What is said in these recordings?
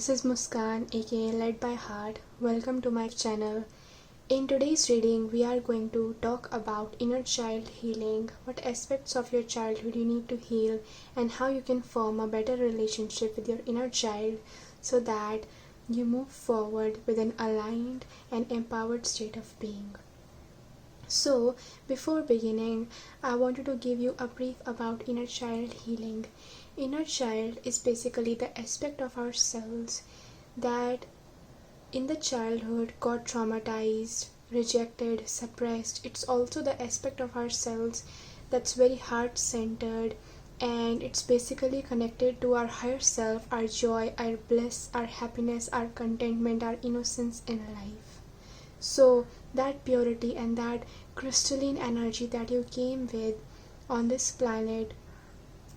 This is Muskan, aka Ledbyheart. Welcome to my channel. In today's reading, we are going to talk about inner child healing, what aspects of your childhood you need to heal, and how you can form a better relationship with your inner child so that you move forward with an aligned and empowered state of being. So, before beginning, I wanted to give you a brief about inner child healing. Inner child is basically the aspect of ourselves that in the childhood got traumatized, rejected, suppressed. It's also the aspect of ourselves that's very heart-centered, and it's basically connected to our higher self, our joy, our bliss, our happiness, our contentment, our innocence in life. So that purity and that crystalline energy that you came with on this planet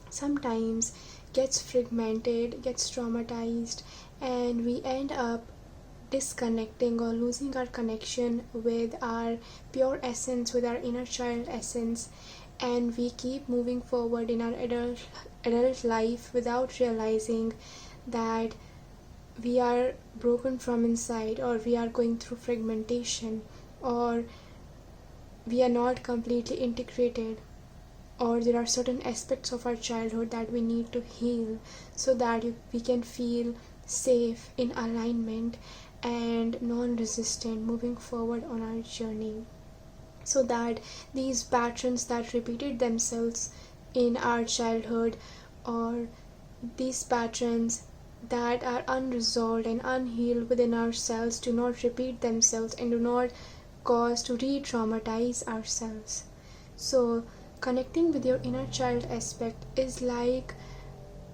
sometimes gets fragmented, gets traumatized, and we end up disconnecting or losing our connection with our pure essence, with our inner child essence, and we keep moving forward in our adult life without realizing that we are broken from inside, or we are going through fragmentation, or we are not completely integrated, or there are certain aspects of our childhood that we need to heal so that we can feel safe, in alignment, and non-resistant moving forward on our journey, so that these patterns that repeated themselves in our childhood, or these patterns that are unresolved and unhealed within ourselves, do not repeat themselves and do not cause to re-traumatize ourselves. So connecting with your inner child aspect is like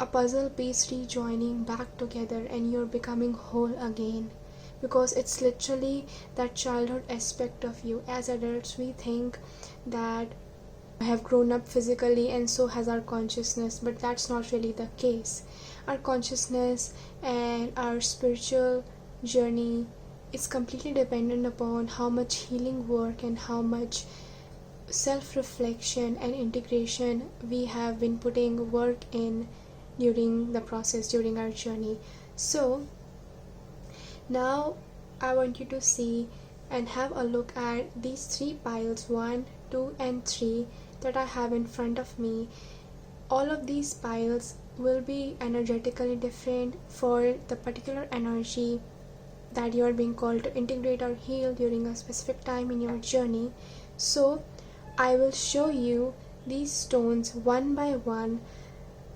a puzzle piece rejoining back together, and you're becoming whole again, because it's literally that childhood aspect of you. As adults, we think that we have grown up physically and so has our consciousness, but that's not really the case. Our consciousness and our spiritual journey is completely dependent upon how much healing work and how much self-reflection and integration we have been putting work in during the process, during our journey. So now I want you to see and have a look at these three piles, 1, 2 and 3, that I have in front of me. All of these piles will be energetically different for the particular energy that you are being called to integrate or heal during a specific time in your journey. So I will show you these stones one by one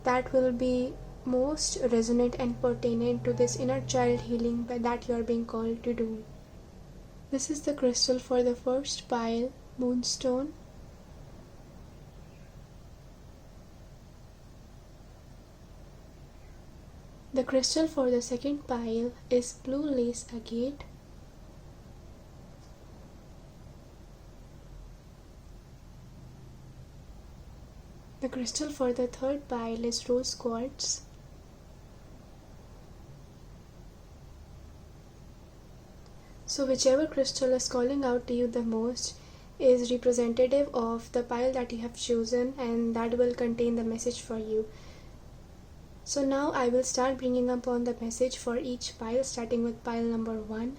that will be most resonant and pertinent to this inner child healing that you are being called to do. This is the crystal for the first pile, Moonstone. The crystal for the second pile is blue lace agate. The crystal for the third pile is rose quartz. So whichever crystal is calling out to you the most is representative of the pile that you have chosen, and that will contain the message for you. So now I will start bringing up on the message for each pile, starting with pile number 1.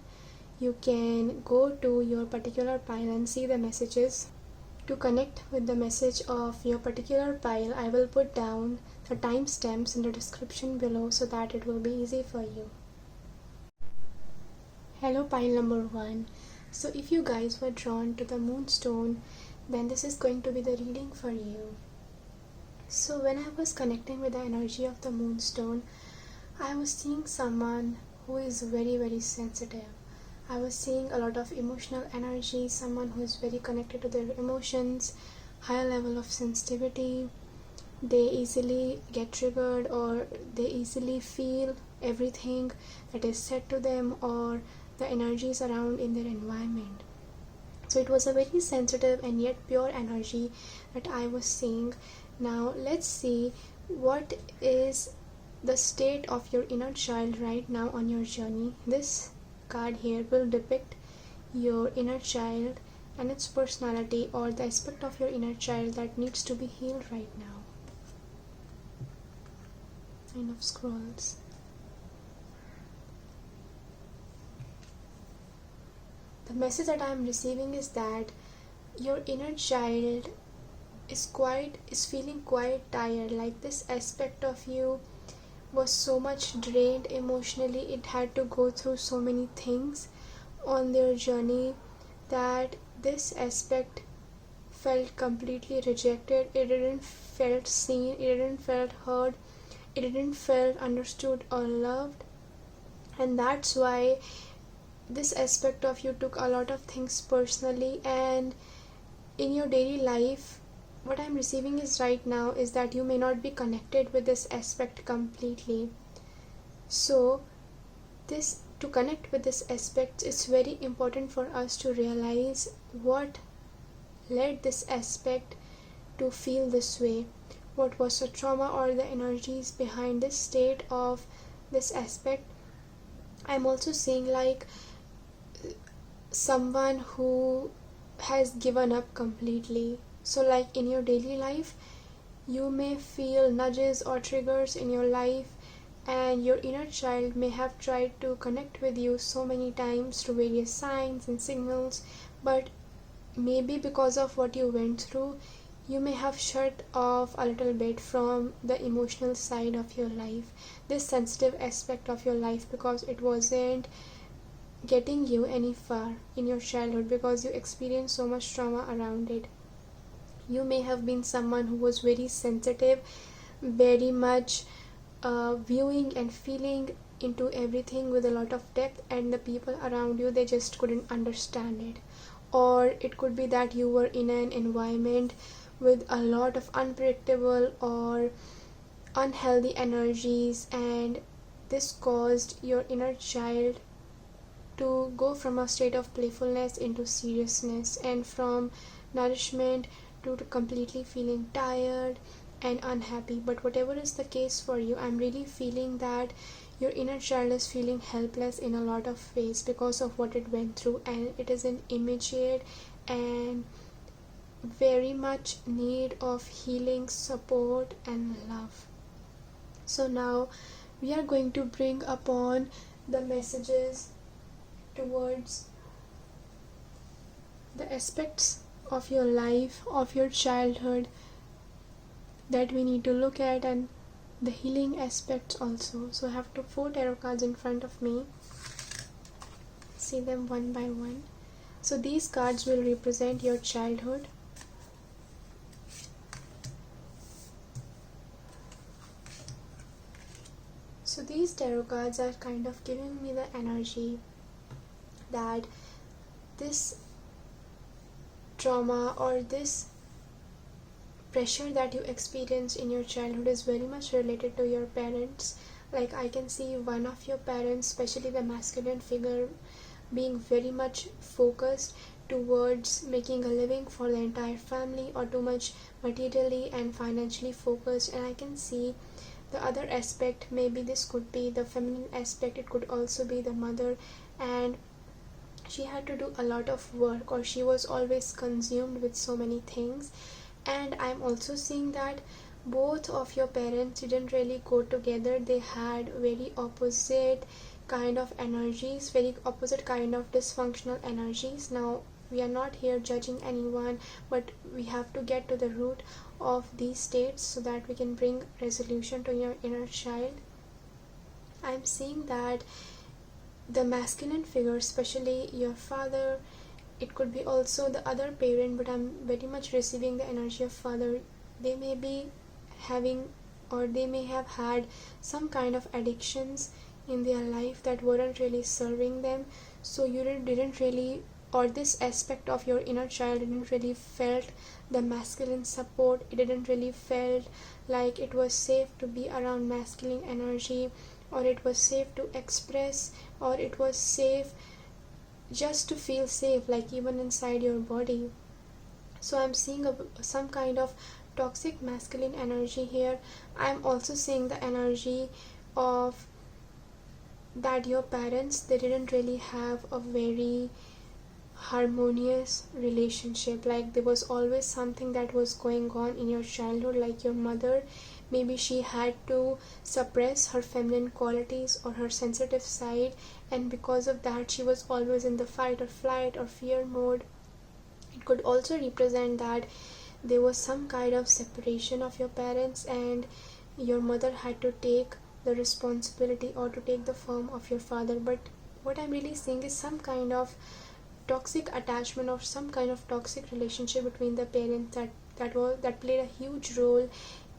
You can go to your particular pile and see the messages. To connect with the message of your particular pile, I will put down the timestamps in the description below so that it will be easy for you. Hello pile number 1. So if you guys were drawn to the Moonstone, then this is going to be the reading for you. So when I was connecting with the energy of the Moonstone, I was seeing someone who is very, very sensitive. I was seeing a lot of emotional energy, someone who is very connected to their emotions, higher level of sensitivity. They easily get triggered, or they easily feel everything that is said to them, or the energies around in their environment. So it was a very sensitive and yet pure energy that I was seeing. Now let's see what is the state of your inner child right now on your journey. This card here will depict your inner child and its personality, or the aspect of your inner child that needs to be healed right now. Nine of Scrolls. the message that I am receiving is that your inner child is feeling quite tired. Like, this aspect of you was so much drained emotionally. It had to go through so many things on their journey that this aspect felt completely rejected. It didn't felt seen, it didn't felt heard, it didn't felt understood or loved. And that's why this aspect of you took a lot of things personally. And in your daily life, what I'm receiving is right now is that you may not be connected with this aspect completely. So this to connect with this aspect, it's very important for us to realize what led this aspect to feel this way. What was the trauma or the energies behind this state of this aspect? I'm also seeing like someone who has given up completely. So like in your daily life, you may feel nudges or triggers in your life, and your inner child may have tried to connect with you so many times through various signs and signals, but maybe because of what you went through, you may have shut off a little bit from the emotional side of your life, this sensitive aspect of your life, because it wasn't getting you any far in your childhood, because you experienced so much trauma around it. You may have been someone who was very sensitive, very much viewing and feeling into everything with a lot of depth, and the people around you, they just couldn't understand it. Or it could be that you were in an environment with a lot of unpredictable or unhealthy energies, and this caused your inner child to go from a state of playfulness into seriousness, and from nourishment to completely feeling tired and unhappy. But whatever is the case for you, I'm really feeling that your inner child is feeling helpless in a lot of ways because of what it went through, and it is in immediate and very much need of healing, support and love. So now we are going to bring upon the messages towards the aspects of your life, of your childhood, that we need to look at, and the healing aspects also. So I have 4 tarot cards in front of me. See them one by one. So these cards will represent your childhood. So these tarot cards are kind of giving me the energy that this trauma or this pressure that you experienced in your childhood is very much related to your parents. Like, I can see one of your parents, especially the masculine figure, being very much focused towards making a living for the entire family, or too much materially and financially focused. And I can see the other aspect, maybe this could be the feminine aspect, it could also be the mother, and she had to do a lot of work, or she was always consumed with so many things. And I'm also seeing that both of your parents didn't really go together. They had very opposite kind of energies, very opposite kind of dysfunctional energies. Now, we are not here judging anyone, but we have to get to the root of these states so that we can bring resolution to your inner child. I'm seeing that the masculine figure, especially your father, it could be also the other parent, but I'm very much receiving the energy of father. They may be having, or they may have had some kind of addictions in their life that weren't really serving them. So you didn't really, or this aspect of your inner child didn't really felt the masculine support. It didn't really felt like it was safe to be around masculine energy, or it was safe to express, or it was safe just to feel safe, like even inside your body. So I'm seeing some kind of toxic masculine energy here. I'm also seeing the energy of that your parents, they didn't really have a very harmonious relationship. Like, there was always something that was going on in your childhood. Like, your mother, maybe she had to suppress her feminine qualities or her sensitive side, and because of that she was always in the fight or flight or fear mode. It could also represent that there was some kind of separation of your parents and your mother had to take the responsibility or to take the form of your father. But what I'm really seeing is some kind of toxic attachment or some kind of toxic relationship between the parents that played a huge role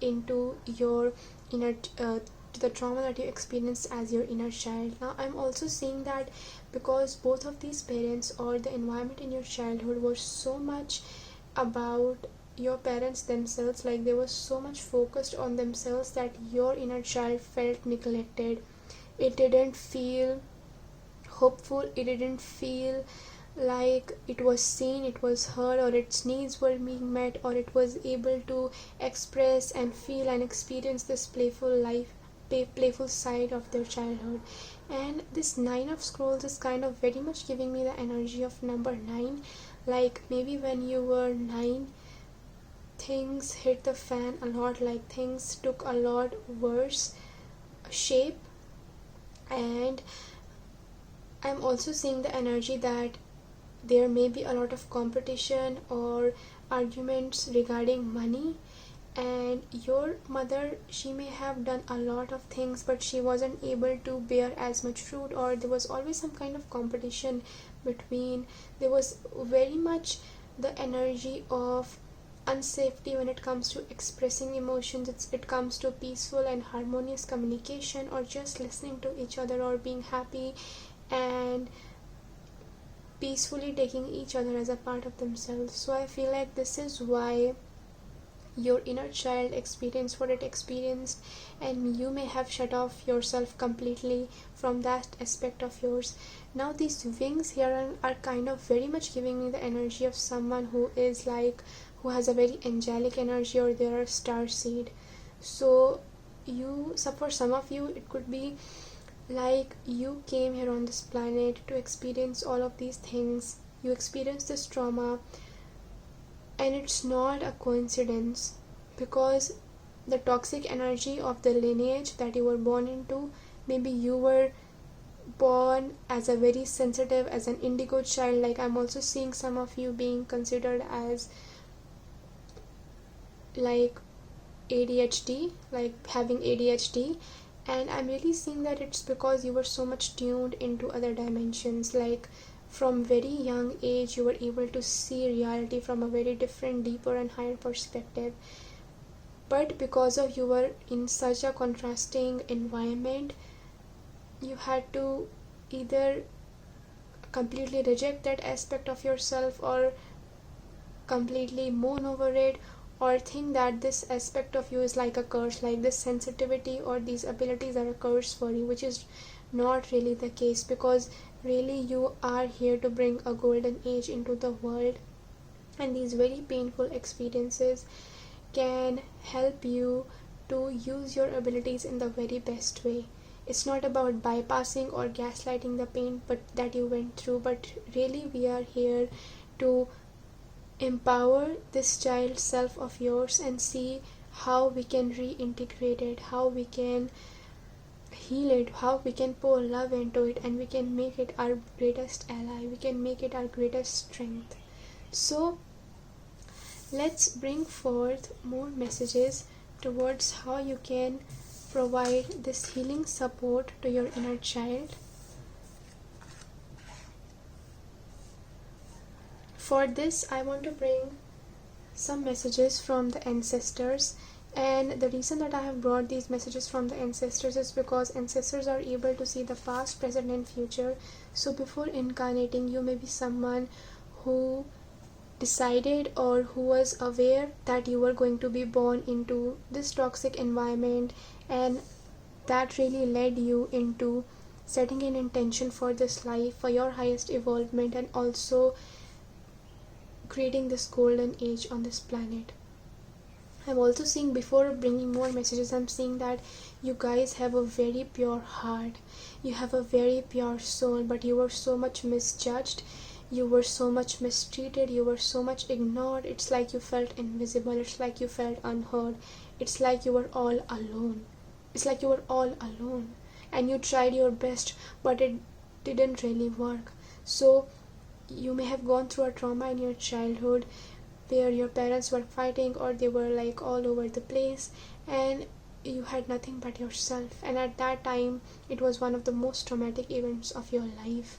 into your inner to the trauma that you experienced as your inner child. Now I'm also seeing that because both of these parents or the environment in your childhood was so much about your parents themselves, like they were so much focused on themselves that your inner child felt neglected. It didn't feel hopeful, it didn't feel like it was seen, it was heard, or its needs were being met, or it was able to express and feel and experience this playful side of their childhood. And this Nine of Scrolls is kind of very much giving me the energy of number 9. Like maybe when you were 9, things hit the fan a lot, like things took a lot worse shape. And I'm also seeing the energy that there may be a lot of competition or arguments regarding money, and your mother, she may have done a lot of things but she wasn't able to bear as much fruit, or there was always some kind of competition between. There was very much the energy of unsafety when it comes to expressing emotions. It comes to peaceful and harmonious communication, or just listening to each other, or being happy and peacefully taking each other as a part of themselves. So I feel like this is why your inner child experienced what it experienced, and you may have shut off yourself completely from that aspect of yours. Now these wings here are kind of very much giving me the energy of someone who is like, who has a very angelic energy, or they are a star seed. So for some of you it could be like you came here on this planet to experience all of these things, you experienced this trauma, and it's not a coincidence, because the toxic energy of the lineage that you were born into, maybe you were born as a very sensitive, as an indigo child. Like I'm also seeing some of you being considered as like ADHD, like having ADHD. And I'm really seeing that it's because you were so much tuned into other dimensions. Like from very young age you were able to see reality from a very different, deeper and higher perspective. But because of you were in such a contrasting environment, you had to either completely reject that aspect of yourself, or completely mourn over it, or think that this aspect of you is like a curse, like this sensitivity or these abilities are a curse for you, which is not really the case, because really you are here to bring a golden age into the world. And these very painful experiences can help you to use your abilities in the very best way. It's not about bypassing or gaslighting the pain that you went through, but really we are here to empower this child self of yours and see how we can reintegrate it, how we can heal it, how we can pour love into it, and we can make it our greatest ally, we can make it our greatest strength. So let's bring forth more messages towards how you can provide this healing support to your inner child. For this, I want to bring some messages from the ancestors, and the reason that I have brought these messages from the ancestors is because ancestors are able to see the past, present and future. So before incarnating, you may be someone who decided or who was aware that you were going to be born into this toxic environment, and that really led you into setting an intention for this life, for your highest evolvement, and also creating this golden age on this planet. I'm also seeing, before bringing more messages, I'm seeing that you guys have a very pure heart, you have a very pure soul, but you were so much misjudged, you were so much mistreated, you were so much ignored. It's like you felt invisible, it's like you felt unheard, it's like you were all alone, and you tried your best, but it didn't really work. So you may have gone through a trauma in your childhood where your parents were fighting or they were like all over the place, and you had nothing but yourself, and at that time it was one of the most traumatic events of your life,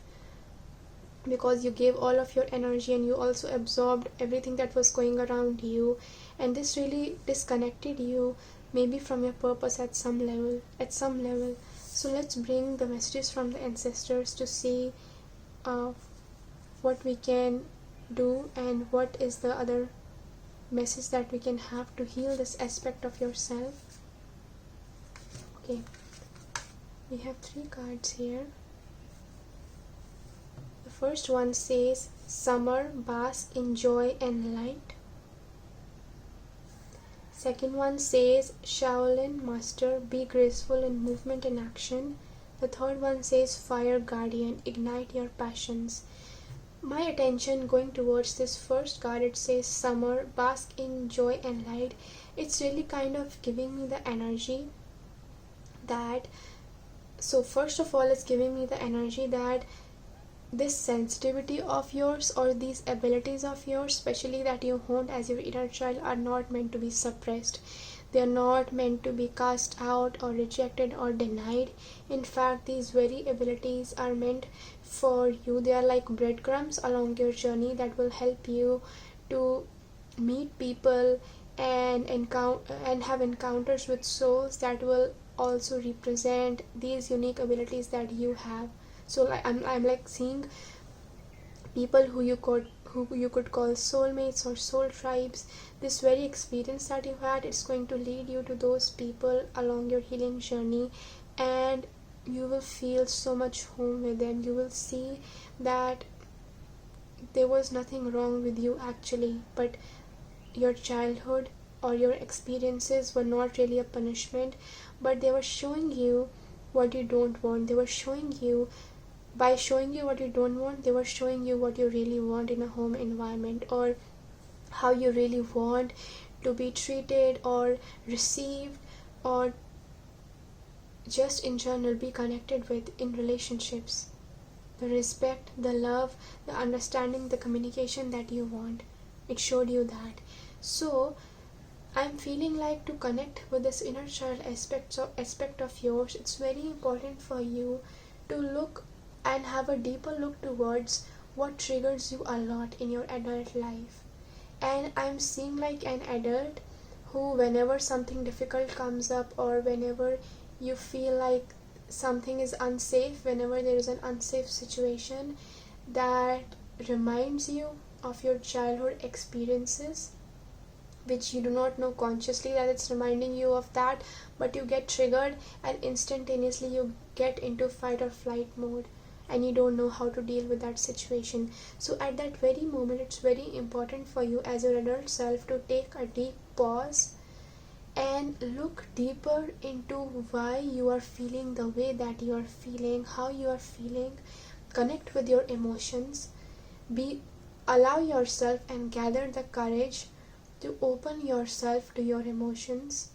because you gave all of your energy and you also absorbed everything that was going around you, and this really disconnected you maybe from your purpose at some level. So let's bring the messages from the ancestors to see uh, what we can do and what is the other message that we can have to heal this aspect of yourself. Okay, we have 3 cards here. The first one says summer, bask in joy and light. Second one says Shaolin master, be graceful in movement and action. The third one says fire guardian, ignite your passions. My attention going towards this first card, it says summer, bask in joy and light. It's really kind of giving me the energy that, so first of all, it's giving me the energy that this sensitivity of yours or these abilities of yours, especially that you honed as your inner child, are not meant to be suppressed. They are not meant to be cast out or rejected or denied. In fact, these very abilities are meant for you. They are like breadcrumbs along your journey that will help you to meet people and have encounters with souls that will also represent these unique abilities that you have. So like I'm like seeing people who you could call soulmates or soul tribes. This very experience that you had, it's going to lead you to those people along your healing journey, and you will feel so much home with them. You will see that there was nothing wrong with you actually, but your childhood or your experiences were not really a punishment, but they were showing you what you don't want. They were showing you, by showing you what you don't want, they were showing you what you really want in a home environment, or how you really want to be treated or received, or just in general be connected with in relationships. The respect, the love, the understanding, the communication that you want, it showed you that. So I'm feeling like to connect with this inner child aspect of yours, it's very important for you to look and have a deeper look towards what triggers you a lot in your adult life. And I'm seeing like an adult who, whenever something difficult comes up, or whenever you feel like something is unsafe, whenever there is an unsafe situation that reminds you of your childhood experiences, which you do not know consciously that it's reminding you of that, but you get triggered and instantaneously you get into fight or flight mode, and you don't know how to deal with that situation. So at that very moment, it's very important for you as your adult self to take a deep pause and look deeper into why you are feeling the way that you are feeling, how you are feeling. Connect with your emotions, allow yourself and gather the courage to open yourself to your emotions,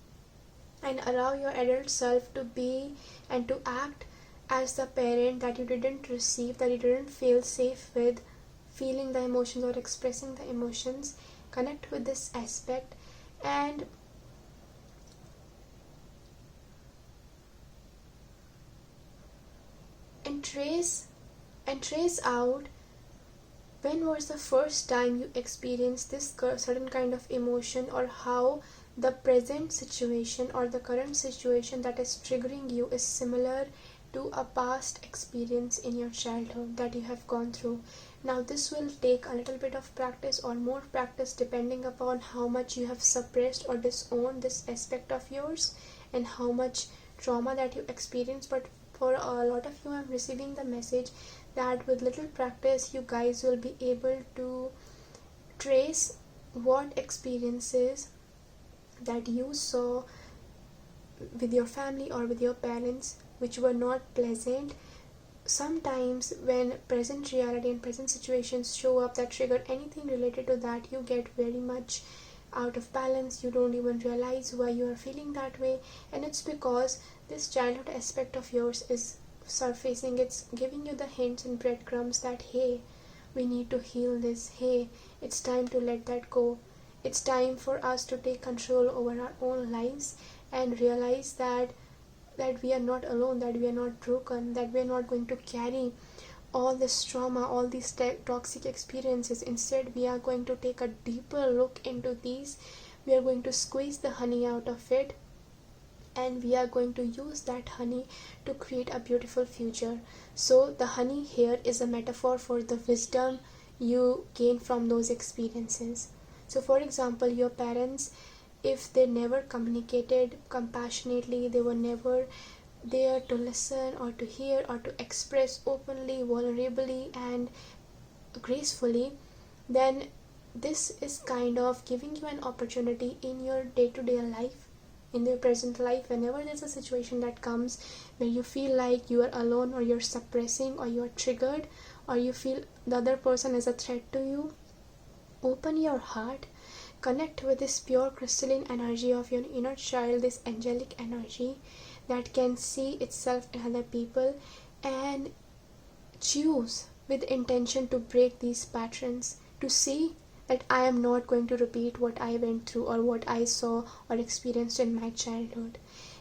and allow your adult self to be and to act as the parent that you didn't receive, that you didn't feel safe with feeling the emotions or expressing the emotions. Connect with this aspect and trace out when was the first time you experienced this certain kind of emotion, or how the present situation or the current situation that is triggering you is similar to a past experience in your childhood that you have gone through. Now this will take a little bit of practice or more practice depending upon how much you have suppressed or disowned this aspect of yours and how much trauma that you experience. But for a lot of you, I'm receiving the message that with little practice you guys will be able to trace what experiences that you saw with your family or with your parents which were not pleasant. Sometimes when present reality and present situations show up that trigger anything related to that, you get very much out of balance. You don't even realize why you are feeling that way, and it's because this childhood aspect of yours is surfacing. It's giving you the hints and breadcrumbs that hey, we need to heal this. Hey, it's time to let that go. It's time for us to take control over our own lives and realize that we are not alone, that we are not broken, that we are not going to carry all this trauma, all these toxic experiences. Instead, we are going to take a deeper look into these. We are going to squeeze the honey out of it, and we are going to use that honey to create a beautiful future. So the honey here is a metaphor for the wisdom you gain from those experiences. So for example, your parents, if they never communicated compassionately, they were never there to listen or to hear or to express openly, vulnerably and gracefully, then this is kind of giving you an opportunity in your day-to-day life, in your present life. Whenever there's a situation that comes where you feel like you are alone, or you're suppressing, or you're triggered, or you feel the other person is a threat to you, open your heart, connect with this pure crystalline energy of your inner child, this angelic energy that can see itself in other people, and choose with intention to break these patterns, to see that I am not going to repeat what I went through or what I saw or experienced in my childhood.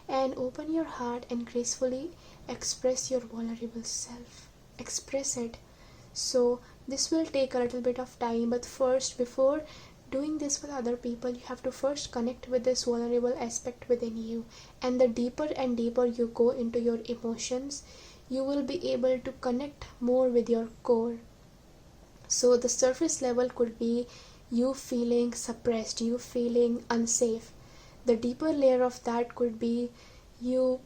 And open your heart and gracefully express your vulnerable self. Express it. So this will take a little bit of time, but first, before doing this with other people, you have to first connect with this vulnerable aspect within you. And the deeper and deeper you go into your emotions, you will be able to connect more with your core. So the surface level could be you feeling suppressed, you feeling unsafe. The deeper layer of that could be you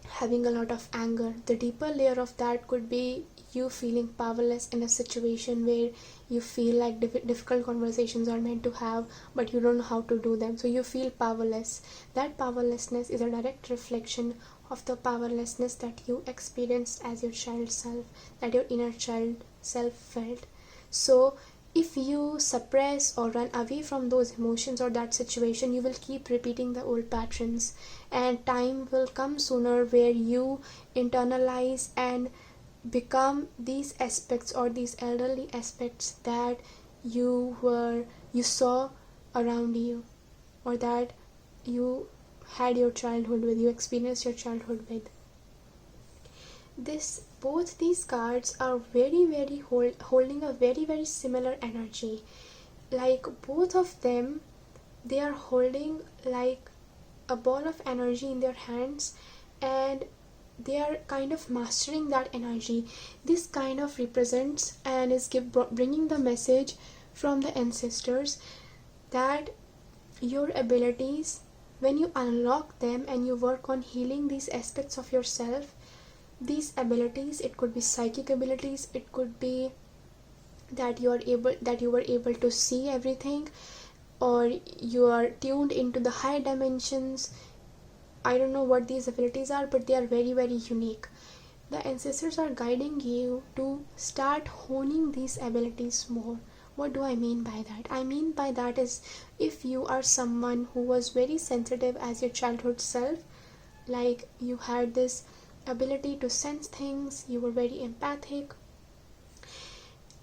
having a lot of anger. The deeper layer of that could be you feeling powerless in a situation where you feel like difficult conversations are meant to have, but you don't know how to do them, so you feel powerless. That powerlessness is a direct reflection of the powerlessness that you experienced as your child self, that your inner child self felt. So if you suppress or run away from those emotions or that situation, you will keep repeating the old patterns, and time will come sooner where you internalize and become these aspects or these elderly aspects that you saw around you, or that you had your childhood with, you experienced your childhood with. Both these cards are very holding a very similar energy. Like both of them, they are holding like a ball of energy in their hands, and they are kind of mastering that energy. This kind of represents and is bringing the message from the ancestors that your abilities, when you unlock them and you work on healing these aspects of yourself, these abilities, it could be psychic abilities, it could be that you were able to see everything, or you are tuned into the higher dimensions. I don't know what these abilities are, but they are very unique. The ancestors are guiding you to start honing these abilities more. What do I mean by that? I mean by that is, if you are someone who was very sensitive as your childhood self, like you had this ability to sense things, you were very empathic,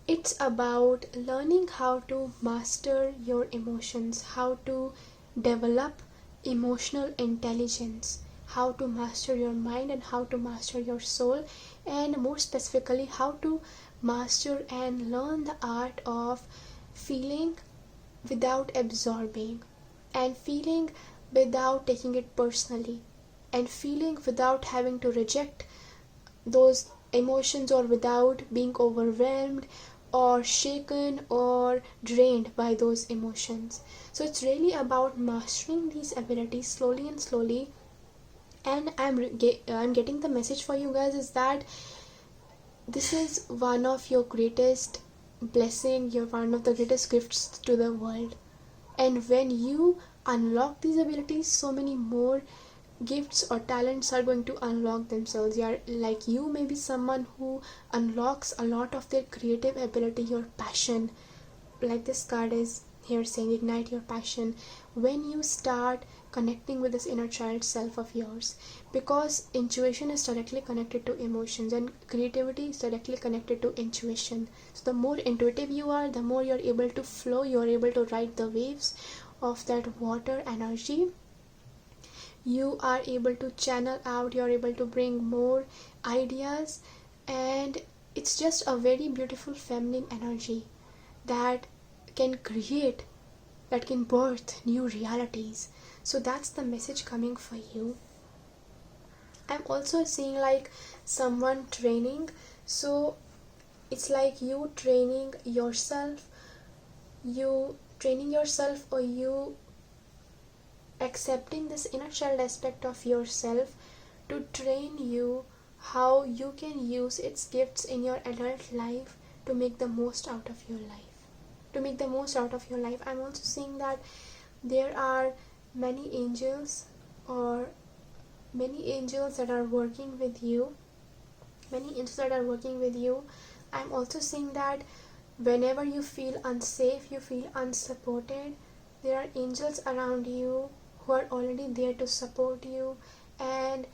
it's about learning how to master your emotions, how to develop emotional intelligence, how to master your mind and how to master your soul, and more specifically how to master and learn the art of feeling without absorbing, and feeling without taking it personally, and feeling without having to reject those emotions, or without being overwhelmed or shaken or drained by those emotions. So it's really about mastering these abilities slowly and slowly. And I'm getting the message for you guys is that this is one of your greatest blessing, you're one of the greatest gifts to the world. And when you unlock these abilities, so many more gifts or talents are going to unlock themselves. Like you may be someone who unlocks a lot of their creative ability, your passion, like this card is here saying ignite your passion when you start connecting with this inner child self of yours, because intuition is directly connected to emotions and creativity is directly connected to intuition. So the more intuitive you are, the more you're able to flow, you're able to ride the waves of that water energy. You are able to channel out, you're able to bring more ideas, and it's just a very beautiful feminine energy that can create, that can birth new realities. So that's the message coming for you. I'm also seeing like someone training, so it's like you training yourself, or you accepting this inner child aspect of yourself to train you how you can use its gifts in your adult life to make the most out of your life. I'm also seeing that there are many angels that are working with you. I'm also seeing that whenever you feel unsafe, you feel unsupported, there are angels around you who are already there to support you. And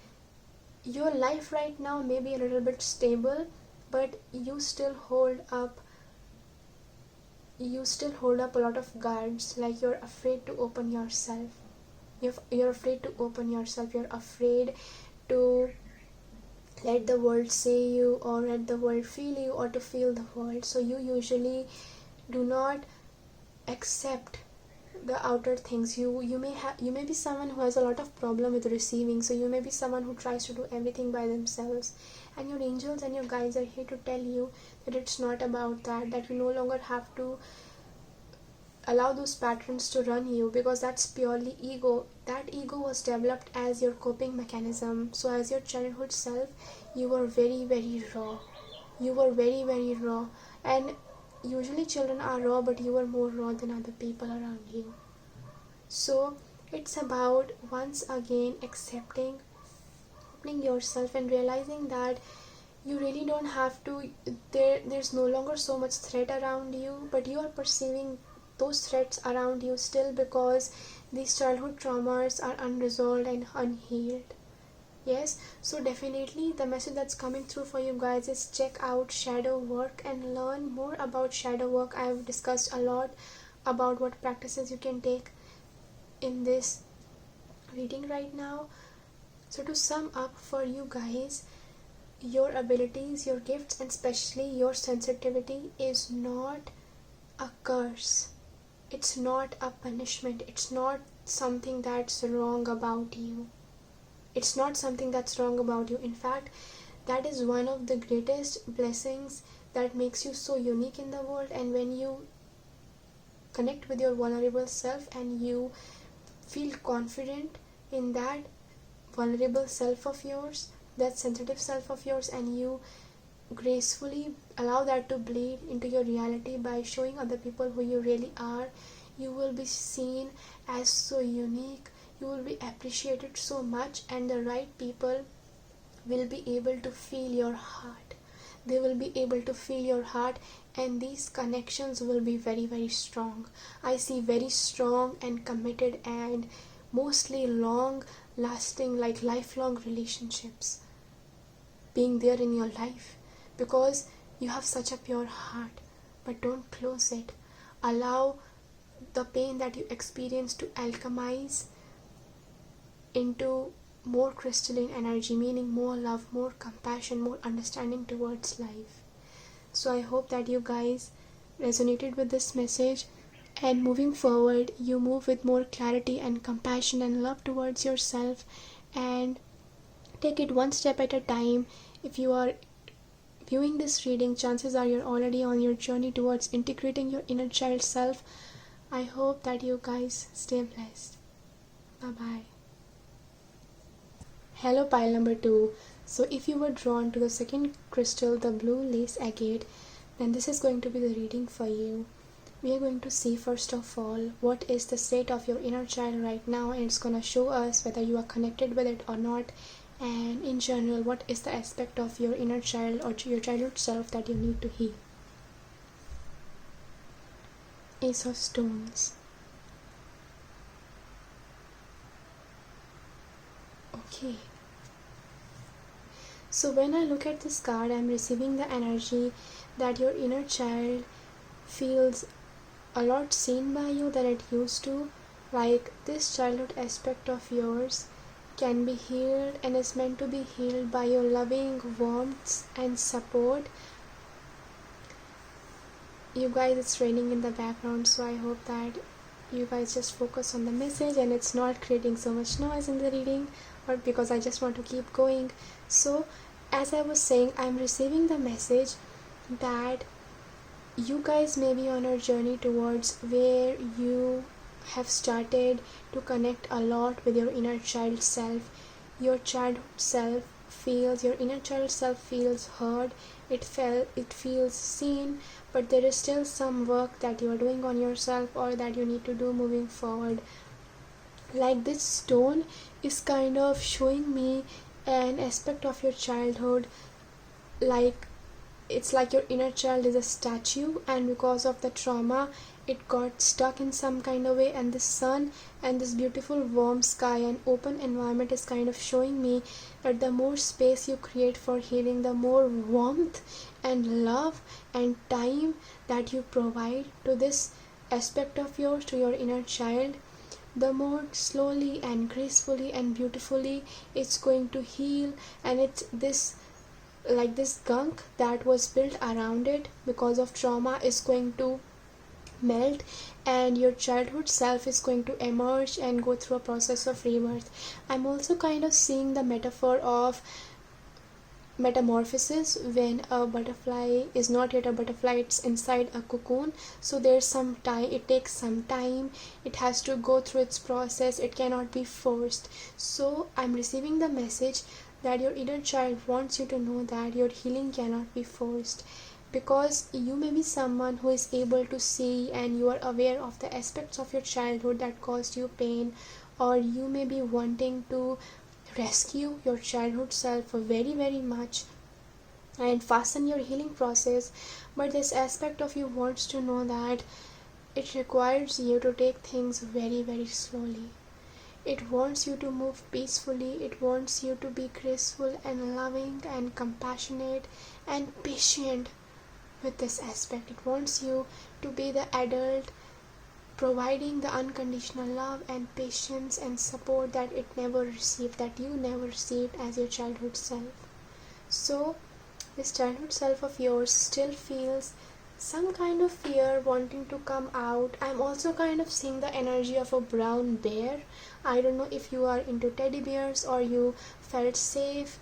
your life right now may be a little bit stable, but you still hold up a lot of guards, like you're afraid to open yourself. You're afraid to open yourself. You're afraid to let the world say you, or let the world feel you, or to feel the world. So you usually do not accept the outer things. You may be someone who has a lot of problem with receiving, so you may be someone who tries to do everything by themselves, and your angels and your guides are here to tell you that it's not about that you no longer have to allow those patterns to run you, because that's purely ego. That ego was developed as your coping mechanism. So as your childhood self, you were very, very raw. And usually children are raw, but you were more raw than other people around you. So it's about once again accepting, opening yourself, and realizing that you really don't have to, there's no longer so much threat around you, but you are perceiving those threats around you still, because these childhood traumas are unresolved and unhealed. Yes, so definitely the message that's coming through for you guys is check out shadow work and learn more about shadow work. I've discussed a lot about what practices you can take in this reading right now. So to sum up for you guys, your abilities, your gifts, and especially your sensitivity is not a curse. It's not a punishment. It's not something that's wrong about you. In fact, that is one of the greatest blessings that makes you so unique in the world. And when you connect with your vulnerable self and you feel confident in that vulnerable self of yours, that sensitive self of yours, and you gracefully allow that to bleed into your reality by showing other people who you really are, you will be seen as so unique. You will be appreciated so much, and the right people will be able to feel your heart. They will be able to feel your heart, and these connections will be very, very strong. I see very strong and committed and mostly long lasting, like lifelong relationships being there in your life, because you have such a pure heart. But don't close it. Allow the pain that you experience to alchemize into more crystalline energy, meaning more love, more compassion, more understanding towards life. So I hope that you guys resonated with this message, and moving forward you move with more clarity and compassion and love towards yourself, and take it one step at a time. If you are viewing this reading, chances are you're already on your journey towards integrating your inner child self. I hope that you guys stay blessed. Bye bye. Hello pile number 2. So if you were drawn to the second crystal, the blue lace agate, then this is going to be the reading for you. We are going to see first of all what is the state of your inner child right now, and it's going to show us whether you are connected with it or not, and in general what is the aspect of your inner child or your childhood self that you need to heal. Ace of Stones. Okay. So when I look at this card, I'm receiving the energy that your inner child feels a lot seen by you than it used to. Like this childhood aspect of yours can be healed and is meant to be healed by your loving warmth and support. You guys, it's raining in the background, so I hope that you guys just focus on the message and it's not creating so much noise in the reading, or because I just want to keep going. So as I was saying, I'm receiving the message that you guys may be on a journey towards where you have started to connect a lot with your inner child self. Your childhood self feels, your inner child self feels heard, it feels seen, but there is still some work that you are doing on yourself or that you need to do moving forward. Like this stone is kind of showing me an aspect of your childhood, like it's like your inner child is a statue, and because of the trauma it got stuck in some kind of way, and the sun and this beautiful warm sky and open environment is kind of showing me that the more space you create for healing, the more warmth and love and time that you provide to this aspect of yours, to your inner child, the more slowly and gracefully and beautifully it's going to heal. And it's this, like this gunk that was built around it because of trauma is going to melt, and your childhood self is going to emerge and go through a process of rebirth. I'm also kind of seeing the metaphor of metamorphosis. When a butterfly is not yet a butterfly, it's inside a cocoon, so there's some time, it takes some time, it has to go through its process, it cannot be forced. So I'm receiving the message that your inner child wants you to know that your healing cannot be forced, because you may be someone who is able to see and you are aware of the aspects of your childhood that caused you pain, or you may be wanting to rescue your childhood self very much and fasten your healing process, but this aspect of you wants to know that it requires you to take things very slowly. It wants you to move peacefully, it wants you to be graceful and loving and compassionate and patient with this aspect. It wants you to be the adult providing the unconditional love and patience and support that it never received, that you never received as your childhood self. So this childhood self of yours still feels some kind of fear wanting to come out. I'm also kind of seeing the energy of a brown bear. I don't know if you are into teddy bears or you felt safe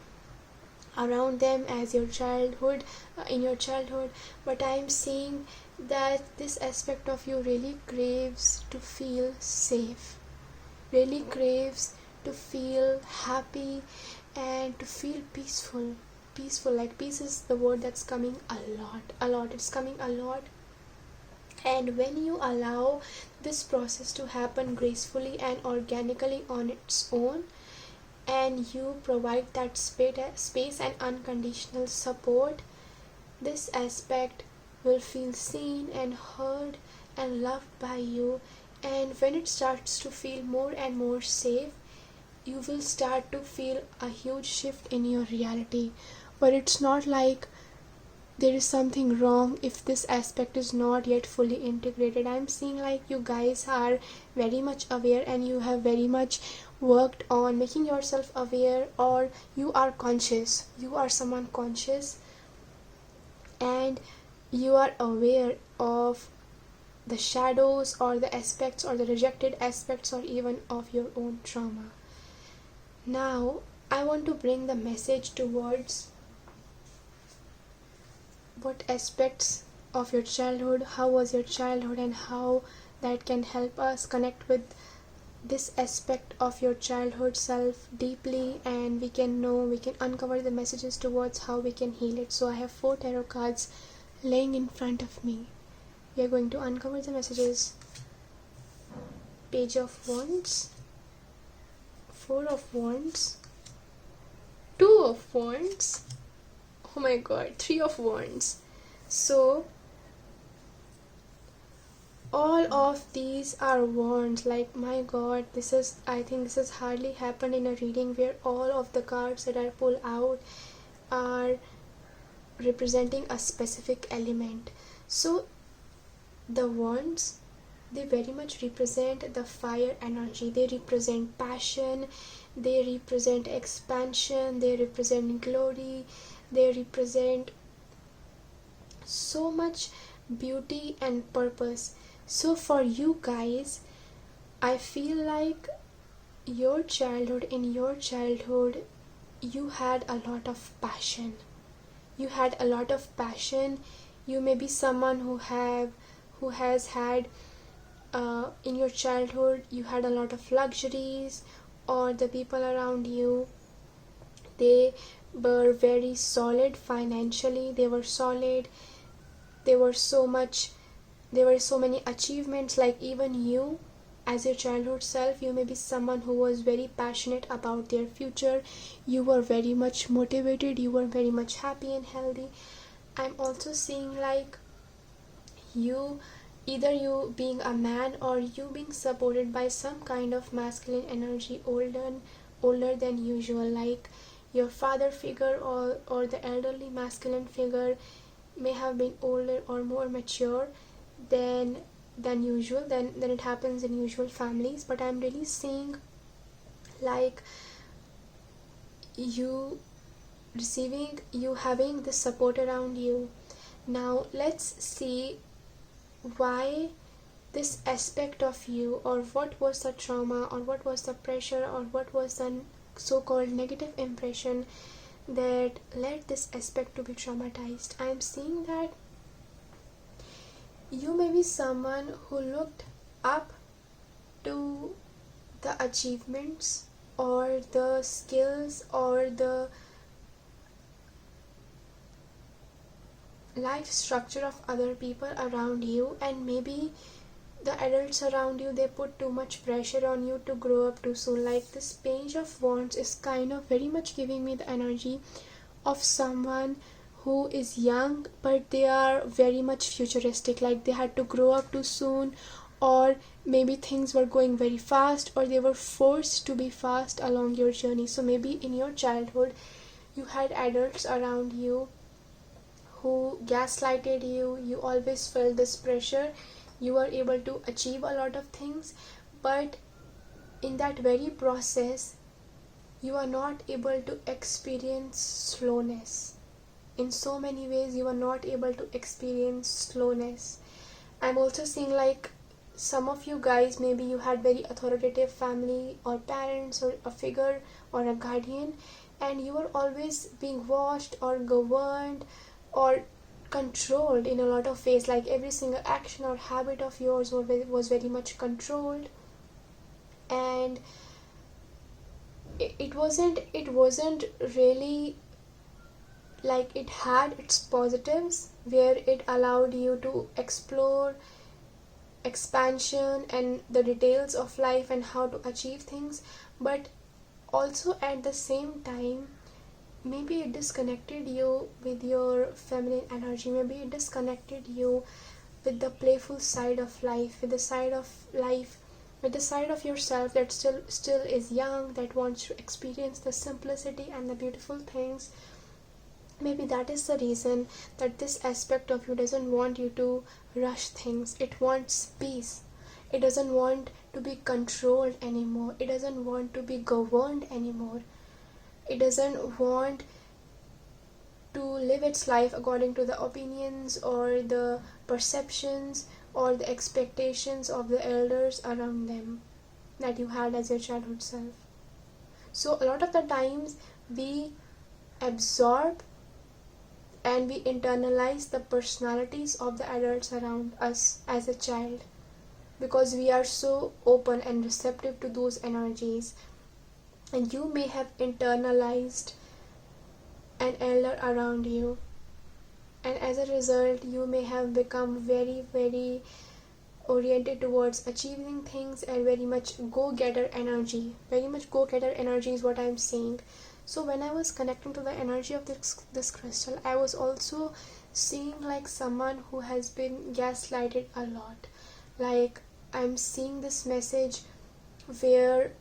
around them as your childhood, in your childhood, but I'm seeing that this aspect of you really craves to feel safe, really craves to feel happy and to feel peaceful. Like peace is the word that's coming a lot, it's coming a lot. And when you allow this process to happen gracefully and organically on its own, and you provide that space and unconditional support, this aspect will feel seen and heard and loved by you. And when it starts to feel more and more safe, you will start to feel a huge shift in your reality. But it's not like there is something wrong if this aspect is not yet fully integrated. I'm seeing like you guys are very much aware and you have very much worked on making yourself aware, or you are conscious, you are someone conscious and you are aware of the shadows or the aspects or the rejected aspects or even of your own trauma. Now I want to bring the message towards what aspects of your childhood, how was your childhood, and how that can help us connect with this aspect of your childhood self deeply, and we can uncover the messages towards how we can heal it. So I have 4 tarot cards laying in front of me. We are going to uncover the messages. Page of Wands, 4 of Wands, 2 of Wands, oh my god, 3 of Wands. So all of these are wands. Like, my god, I think this has hardly happened in a reading where all of the cards that are pulled out are representing a specific element. So the wands, they very much represent the fire energy. They represent passion, they represent expansion, they represent glory, they represent so much beauty and purpose. So for you guys, I feel like in your childhood, you had a lot of passion. You may be someone who has had, in your childhood you had a lot of luxuries, or the people around you, they were very solid financially. They were solid. There were so many achievements. Like, even you as your childhood self, you may be someone who was very passionate about their future. You were very much motivated, you were very much happy and healthy. I'm also seeing like either you being a man or you being supported by some kind of masculine energy, older than usual. Like, your father figure or the elderly masculine figure may have been older or more mature than usual, than it happens in usual families. But I'm really seeing like you having the support around you. Now let's see why this aspect of you, or what was the trauma, or what was the pressure, or what was the so-called negative impression that led this aspect to be traumatized. I am seeing that you may be someone who looked up to the achievements or the skills or the life structure of other people around you, and maybe the adults around you, they put too much pressure on you to grow up too soon. Like, this page of wands is kind of very much giving me the energy of someone who is young, but they are very much futuristic. Like, they had to grow up too soon, or maybe things were going very fast, or they were forced to be fast along your journey. So maybe in your childhood you had adults around you who gaslighted you. You always felt this pressure. You were able to achieve a lot of things, but in that very process you are not able to experience slowness. In so many ways you are not able to experience slowness. I'm also seeing like some of you guys, maybe you had very authoritative family or parents or a figure or a guardian, and you were always being watched or governed or controlled in a lot of ways. Like, every single action or habit of yours was very much controlled, and it wasn't really like, it had its positives where it allowed you to explore expansion and the details of life and how to achieve things, but also at the same time maybe it disconnected you with your feminine energy. Maybe it disconnected you with the playful side of life, with the side of yourself that still is young, that wants to experience the simplicity and the beautiful things. Maybe that is the reason that this aspect of you doesn't want you to rush things. It wants peace. It doesn't want to be controlled anymore. It doesn't want to be governed anymore. It doesn't want to live its life according to the opinions or the perceptions or the expectations of the elders around them that you had as your childhood self. So a lot of the times we absorb and we internalize the personalities of the adults around us as a child, because we are so open and receptive to those energies. And you may have internalized an elder around you, and as a result you may have become very, very oriented towards achieving things and very much go-getter energy. Very much go-getter energy is what I'm seeing. So when I was connecting to the energy of this crystal, I was also seeing like someone who has been gaslighted a lot. Like, I'm seeing this message where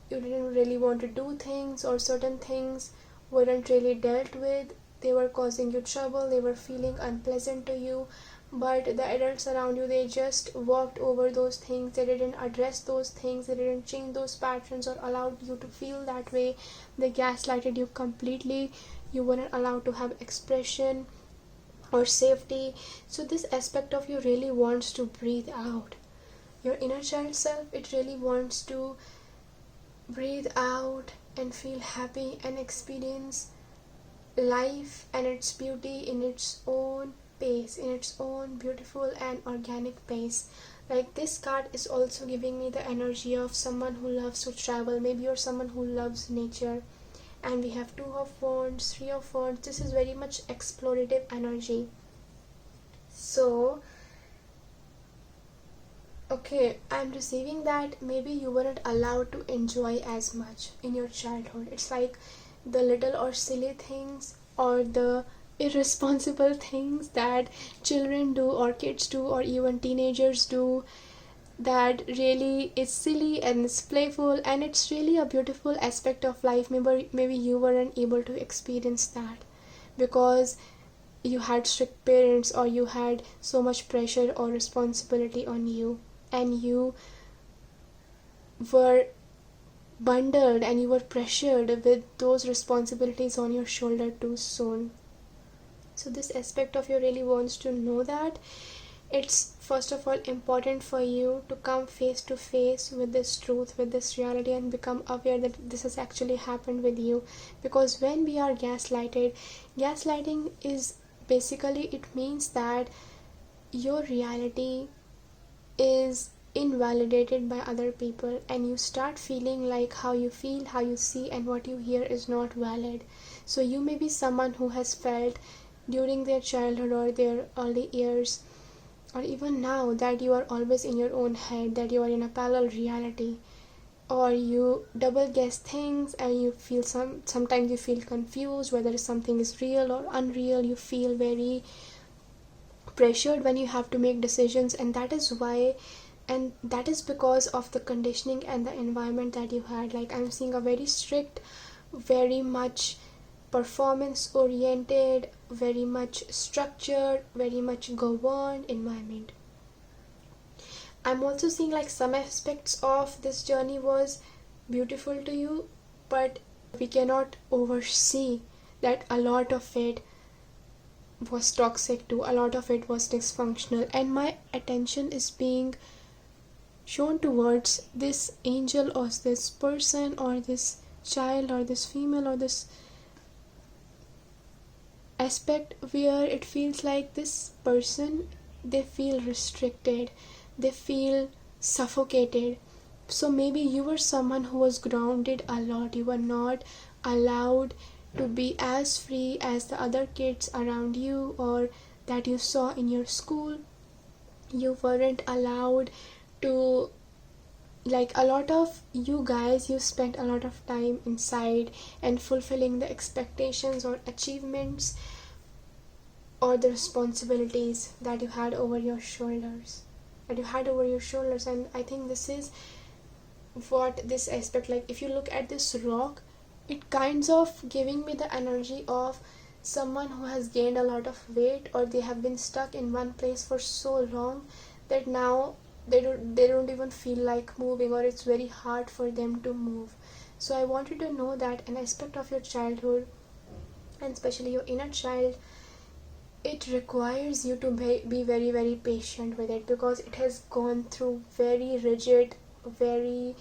you didn't really want to do things, or certain things weren't really dealt with. They were causing you trouble, they were feeling unpleasant to you, but the adults around you, they just walked over those things. They didn't address those things, they didn't change those patterns or allowed you to feel that way. They gaslighted you completely. You weren't allowed to have expression or safety. So this aspect of you really wants to breathe out. Your inner child self, it really wants to breathe out and feel happy and experience life and its beauty in its own pace, in its own beautiful and organic pace. Like, this card is also giving me the energy of someone who loves to travel. Maybe you're someone who loves nature. And we have 2 of Wands, 3 of Wands. This is very much explorative energy. So okay, I'm receiving that maybe you weren't allowed to enjoy as much in your childhood. It's like the little or silly things, or the irresponsible things that children do, or kids do, or even teenagers do, that really is silly and it's playful, and it's really a beautiful aspect of life. Maybe you weren't able to experience that because you had strict parents, or you had so much pressure or responsibility on you, and you were bundled and you were pressured with those responsibilities on your shoulder too soon. So this aspect of you really wants to know that it's first of all important for you to come face to face with this truth, with this reality, and become aware that this has actually happened with you. Because when we are gaslighting is basically, it means that your reality is invalidated by other people, and you start feeling like how you feel, how you see, and what you hear is not valid. So you may be someone who has felt during their childhood or their early years, or even now, that you are always in your own head, that you are in a parallel reality, or you double guess things, and you feel sometimes you feel confused whether something is real or unreal. You feel very pressured when you have to make decisions, and that is why, and that is because of the conditioning and the environment that you had. Like, I'm seeing a very strict, very much performance oriented, very much structured, very much governed environment. I'm also seeing like some aspects of this journey was beautiful to you, but we cannot oversee that a lot of it was toxic too, a lot of it was dysfunctional, and my attention is being shown towards this angel, or this person, or this child, or this female, or this aspect where it feels like this person, they feel restricted, they feel suffocated. So maybe you were someone who was grounded a lot. You were not allowed to be as free as the other kids around you, or that you saw in your school. You weren't allowed to, like, a lot of you guys, you spent a lot of time inside and fulfilling the expectations or achievements or the responsibilities that you had over your shoulders, and I think this is what this aspect, like, if you look at this rock, it kinds of giving me the energy of someone who has gained a lot of weight, or they have been stuck in one place for so long that now they don't even feel like moving, or it's very hard for them to move. So I want you to know that an aspect of your childhood, and especially your inner child, it requires you to be very, very patient with it, because it has gone through very rigid, very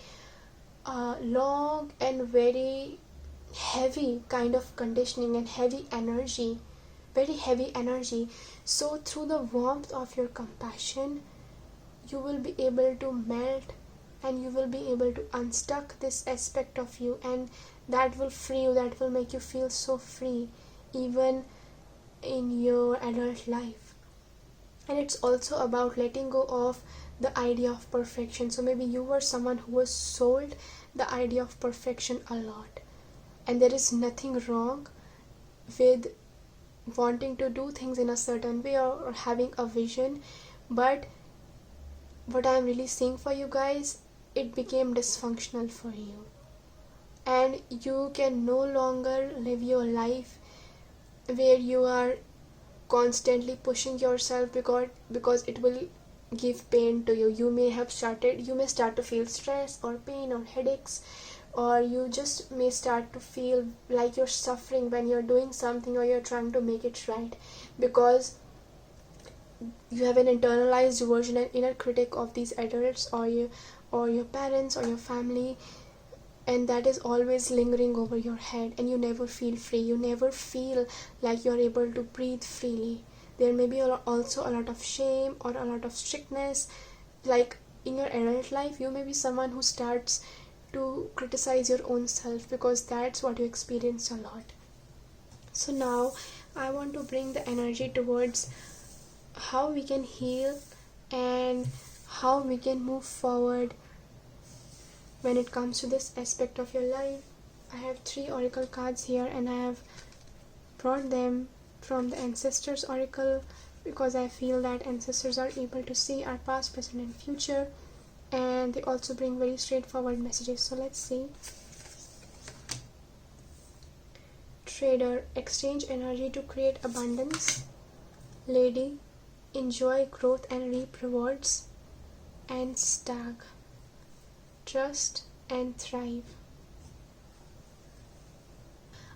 long, and very heavy kind of conditioning, and heavy energy, very heavy energy. So through the warmth of your compassion, you will be able to melt, and you will be able to unstuck this aspect of you, and that will free you, that will make you feel so free even in your adult life. And it's also about letting go of the idea of perfection. So maybe you were someone who was sold the idea of perfection a lot, and there is nothing wrong with wanting to do things in a certain way, or having a vision, but what I'm really seeing for you guys, it became dysfunctional for you, and you can no longer live your life where you are constantly pushing yourself because it will give pain to you. You may start to feel stress or pain or headaches, or you just may start to feel like you're suffering when you're doing something or you're trying to make it right, because you have an internalized version and inner critic of these adults or your parents or your family, and that is always lingering over your head, and you never feel free. You never feel like you're able to breathe freely. There may be also a lot of shame or a lot of strictness. Like in your adult life, you may be someone who starts to criticize your own self because that's what you experience a lot. So now I want to bring the energy towards how we can heal and how we can move forward when it comes to this aspect of your life. I have 3 oracle cards here, and I have brought them from the ancestors oracle because I feel that ancestors are able to see our past, present and future, and they also bring very straightforward messages. So let's see. Trader, exchange energy to create abundance. Lady, enjoy growth and reap rewards. And stag, trust and thrive.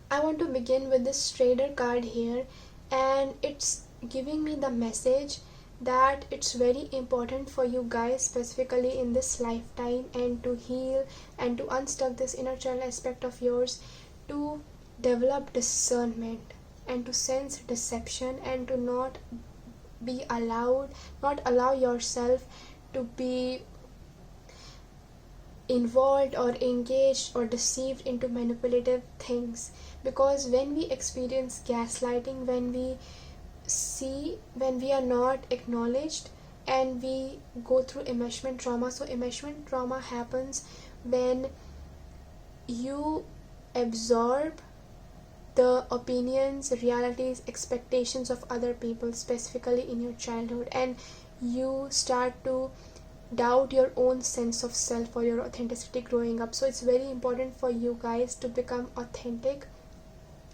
I want to begin with this trader card here, and it's giving me the message that it's very important for you guys, specifically in this lifetime, and to heal and to unstuck this inner child aspect of yours, to develop discernment and to sense deception, and to not allow yourself to be involved or engaged or deceived into manipulative things. Because when we experience gaslighting, when we are not acknowledged, and we go through enmeshment trauma. So enmeshment trauma happens when you absorb the opinions, realities, expectations of other people, specifically in your childhood, and you start to doubt your own sense of self or your authenticity growing up. So it's very important for you guys to become authentic,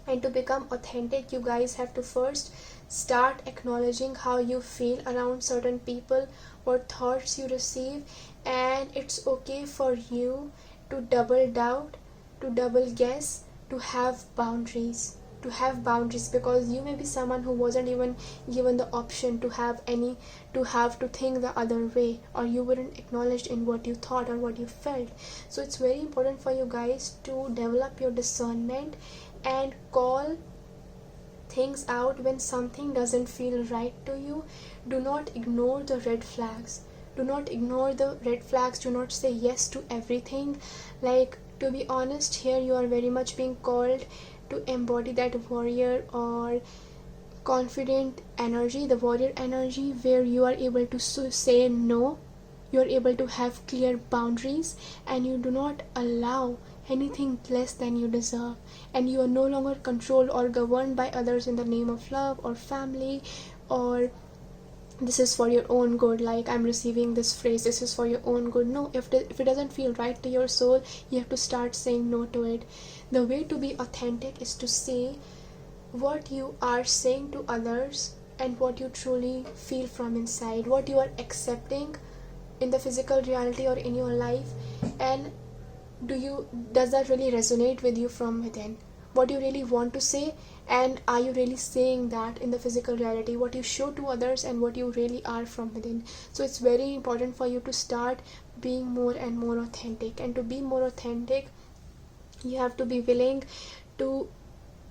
and to become authentic, you guys have to first start acknowledging how you feel around certain people, what thoughts you receive, and it's okay for you to double doubt, to double guess, to have boundaries. Because you may be someone who wasn't even given the option to have to think the other way, or you weren't acknowledged in what you thought or what you felt. So it's very important for you guys to develop your discernment and call things out when something doesn't feel right to you. Do not ignore the red flags. Do not say yes to everything. Like, to be honest, here you are very much being called to embody that warrior or confident energy, the warrior energy, where you are able to say no, you are able to have clear boundaries, and you do not allow anything less than you deserve, and you are no longer controlled or governed by others in the name of love or family, or this is for your own good. Like, I'm receiving this phrase, this is for your own good. No, if it doesn't feel right to your soul, you have to start saying no to it. The way to be authentic is to say what you are saying to others and what you truly feel from inside, what you are accepting in the physical reality or in your life, and does that really resonate with you from within, what you really want to say, and are you really saying that in the physical reality, what you show to others and what you really are from within. So it's very important for you to start being more and more authentic, and to be more authentic, you have to be willing to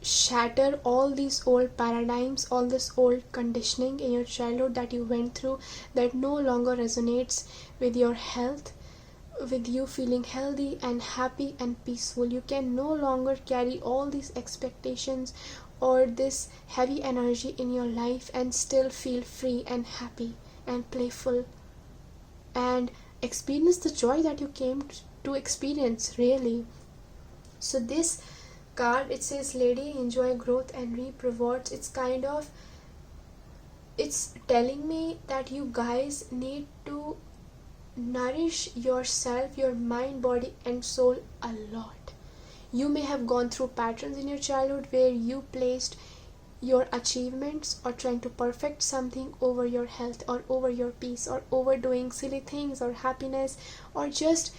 shatter all these old paradigms, all this old conditioning in your childhood that you went through, that no longer resonates with your health, with you feeling healthy and happy and peaceful. You can no longer carry all these expectations or this heavy energy in your life and still feel free and happy and playful and experience the joy that you came to experience, really. So this card, it says, lady, enjoy growth and reap rewards. It's telling me that you guys need to nourish yourself, your mind, body and soul a lot. You may have gone through patterns in your childhood where you placed your achievements or trying to perfect something over your health or over your peace or over doing silly things or happiness, or just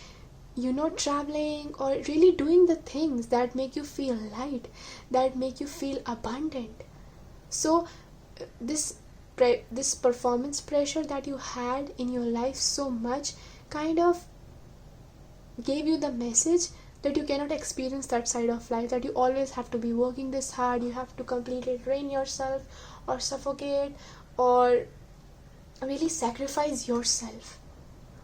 traveling, or really doing the things that make you feel light, that make you feel abundant. So this this performance pressure that you had in your life so much kind of gave you the message that you cannot experience that side of life, that you always have to be working this hard, you have to completely drain yourself or suffocate or really sacrifice yourself.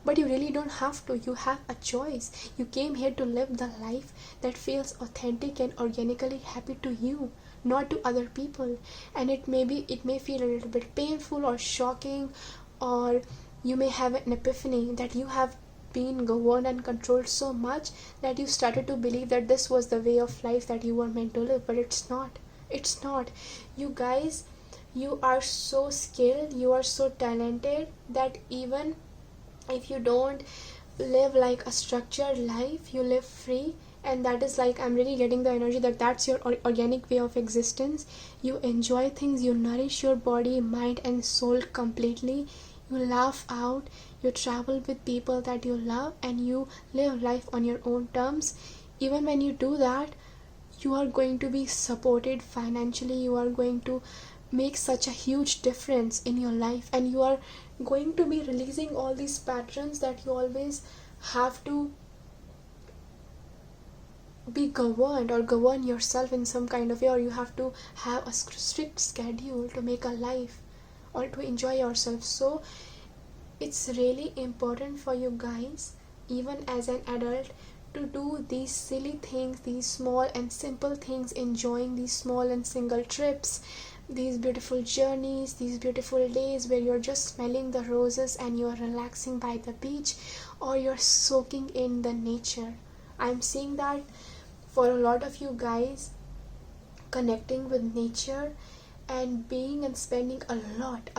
But you really don't have to. You have a choice. You came here to live the life that feels authentic and organically happy to you, not to other people. And it may feel a little bit painful or shocking, or you may have an epiphany that you have been governed and controlled so much that you started to believe that this was the way of life that you were meant to live. But it's not. It's not. You guys, you are so skilled, you are so talented, that even if you don't live like a structured life, you live free. And that is like, I'm really getting the energy that that's your organic way of existence. You enjoy things, you nourish your body, mind and soul completely. You laugh out, you travel with people that you love, and you live life on your own terms. Even when you do that, you are going to be supported financially, you are going to make such a huge difference in your life, and you are going to be releasing all these patterns that you always have to be governed or govern yourself in some kind of way, or you have to have a strict schedule to make a life or to enjoy yourself. So it's really important for you guys, even as an adult, to do these silly things, these small and simple things, enjoying these small and single trips, these beautiful journeys, these beautiful days where you're just smelling the roses and you're relaxing by the beach, or you're soaking in the nature. I'm seeing that for a lot of you guys, connecting with nature and being and spending a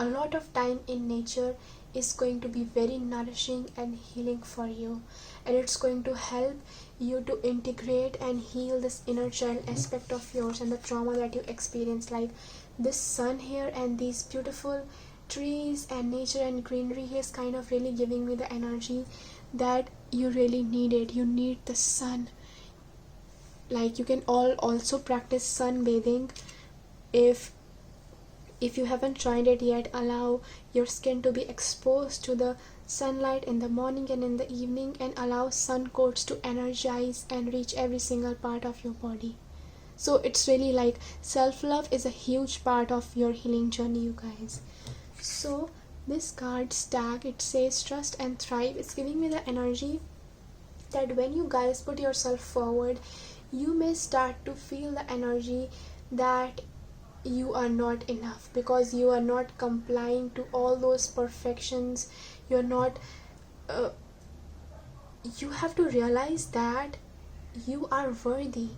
lot of time in nature is going to be very nourishing and healing for you, and it's going to help you to integrate and heal this inner child aspect of yours and the trauma that you experience. Like this sun here and these beautiful trees and nature and greenery is kind of really giving me the energy that you really need it. You need the sun. Like you can also practice sunbathing if you haven't tried it yet. Allow your skin to be exposed to the sunlight in the morning and in the evening, and allow sun coats to energize and reach every single part of your body. So it's really like self-love is a huge part of your healing journey, you guys. So this card stack, it says trust and thrive. It's giving me the energy that when you guys put yourself forward, you may start to feel the energy that you are not enough, because you are not complying to all those perfections. You're not you have to realize that you are worthy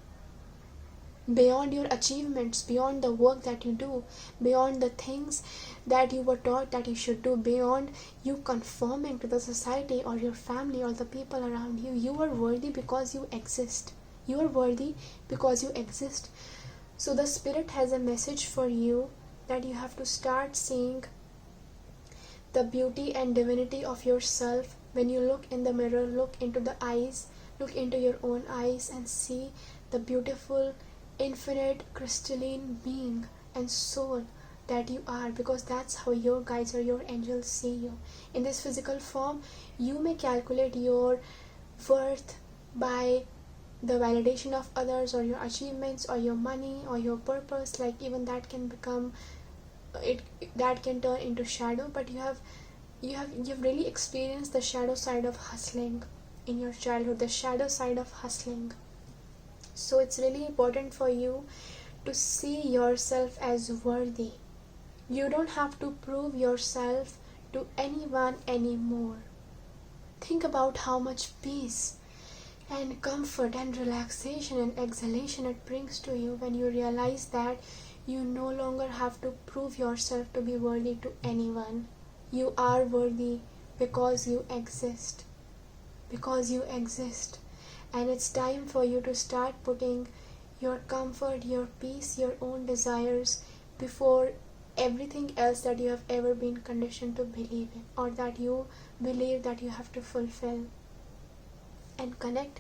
beyond your achievements, beyond the work that you do, beyond the things that you were taught that you should do, beyond you conforming to the society or your family or the people around you. You are worthy because you exist. You are worthy because you exist. So the spirit has a message for you that you have to start seeing the beauty and divinity of yourself. When you look in the mirror, look into the eyes, look into your own eyes and see the beautiful, infinite, crystalline being and soul that you are, because that's how your guides or your angels see you. In this physical form, you may calculate your worth by the validation of others or your achievements or your money or your purpose. Like even that can become that can turn into shadow. But you've really experienced the shadow side of hustling in your childhood, the shadow side of hustling. So it's really important for you to see yourself as worthy. You don't have to prove yourself to anyone anymore. Think about how much peace and comfort and relaxation and exhalation it brings to you when you realize that you no longer have to prove yourself to be worthy to anyone. You are worthy because you exist. Because you exist. And it's time for you to start putting your comfort, your peace, your own desires before everything else that you have ever been conditioned to believe in, or that you believe that you have to fulfill. And connect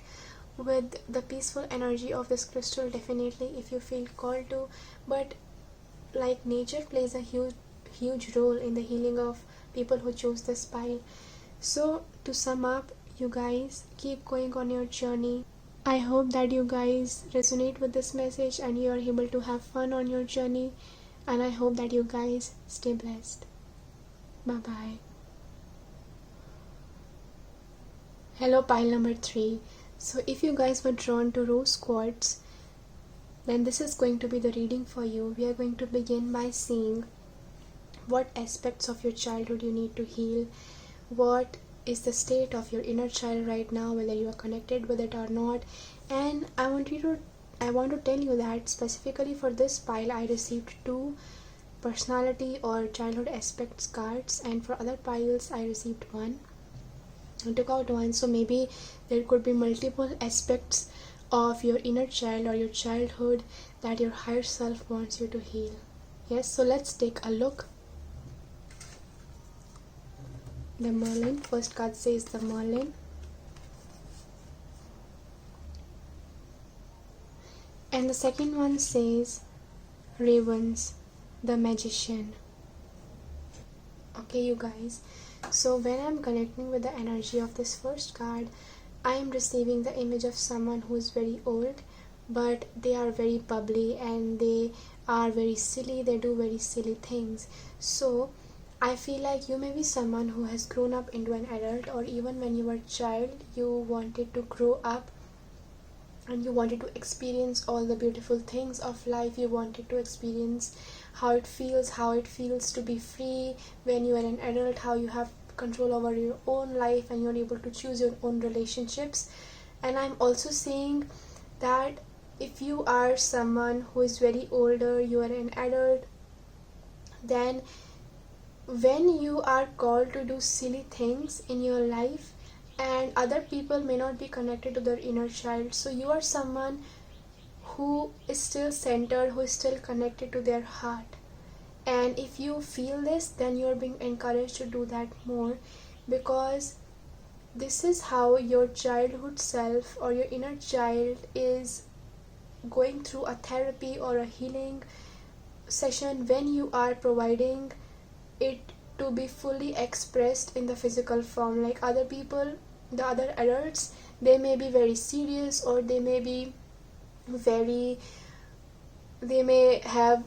with the peaceful energy of this crystal, definitely, if you feel called to. But like, nature plays a huge role in the healing of people who choose this pile. So to sum up, you guys keep going on your journey. I hope that you guys resonate with this message and you are able to have fun on your journey, and I hope that you guys stay blessed. Bye bye. Hello, pile number 3. So if you guys were drawn to rose quartz, then this is going to be the reading for you. We are going to begin by seeing what aspects of your childhood you need to heal, what is the state of your inner child right now, whether you are connected with it or not. And I want to tell you that specifically for this pile I received 2 personality or childhood aspects cards, and for other piles I received 1. I took out 1, so maybe there could be multiple aspects of your inner child or your childhood that your higher self wants you to heal. Yes, so let's take a look. The Merlin, first card says the Merlin. And the second one says Ravens, the Magician. Okay, you guys, so when I'm connecting with the energy of this first card, I am receiving the image of someone who is very old, but they are very bubbly and they are very silly, they do very silly things. So I feel like you may be someone who has grown up into an adult, or even when you were a child you wanted to grow up and you wanted to experience all the beautiful things of life. You wanted to experience how it feels to be free when you are an adult, how you have control over your own life and you're able to choose your own relationships. And I'm also saying that if you are someone who is very older, you are an adult, then when you are called to do silly things in your life and other people may not be connected to their inner child, so you are someone who is still centered, who is still connected to their heart. And if you feel this, then you're being encouraged to do that more, because this is how your childhood self or your inner child is going through a therapy or a healing session when you are providing it to be fully expressed in the physical form. Like other people, the other adults, they may be very serious, or they may have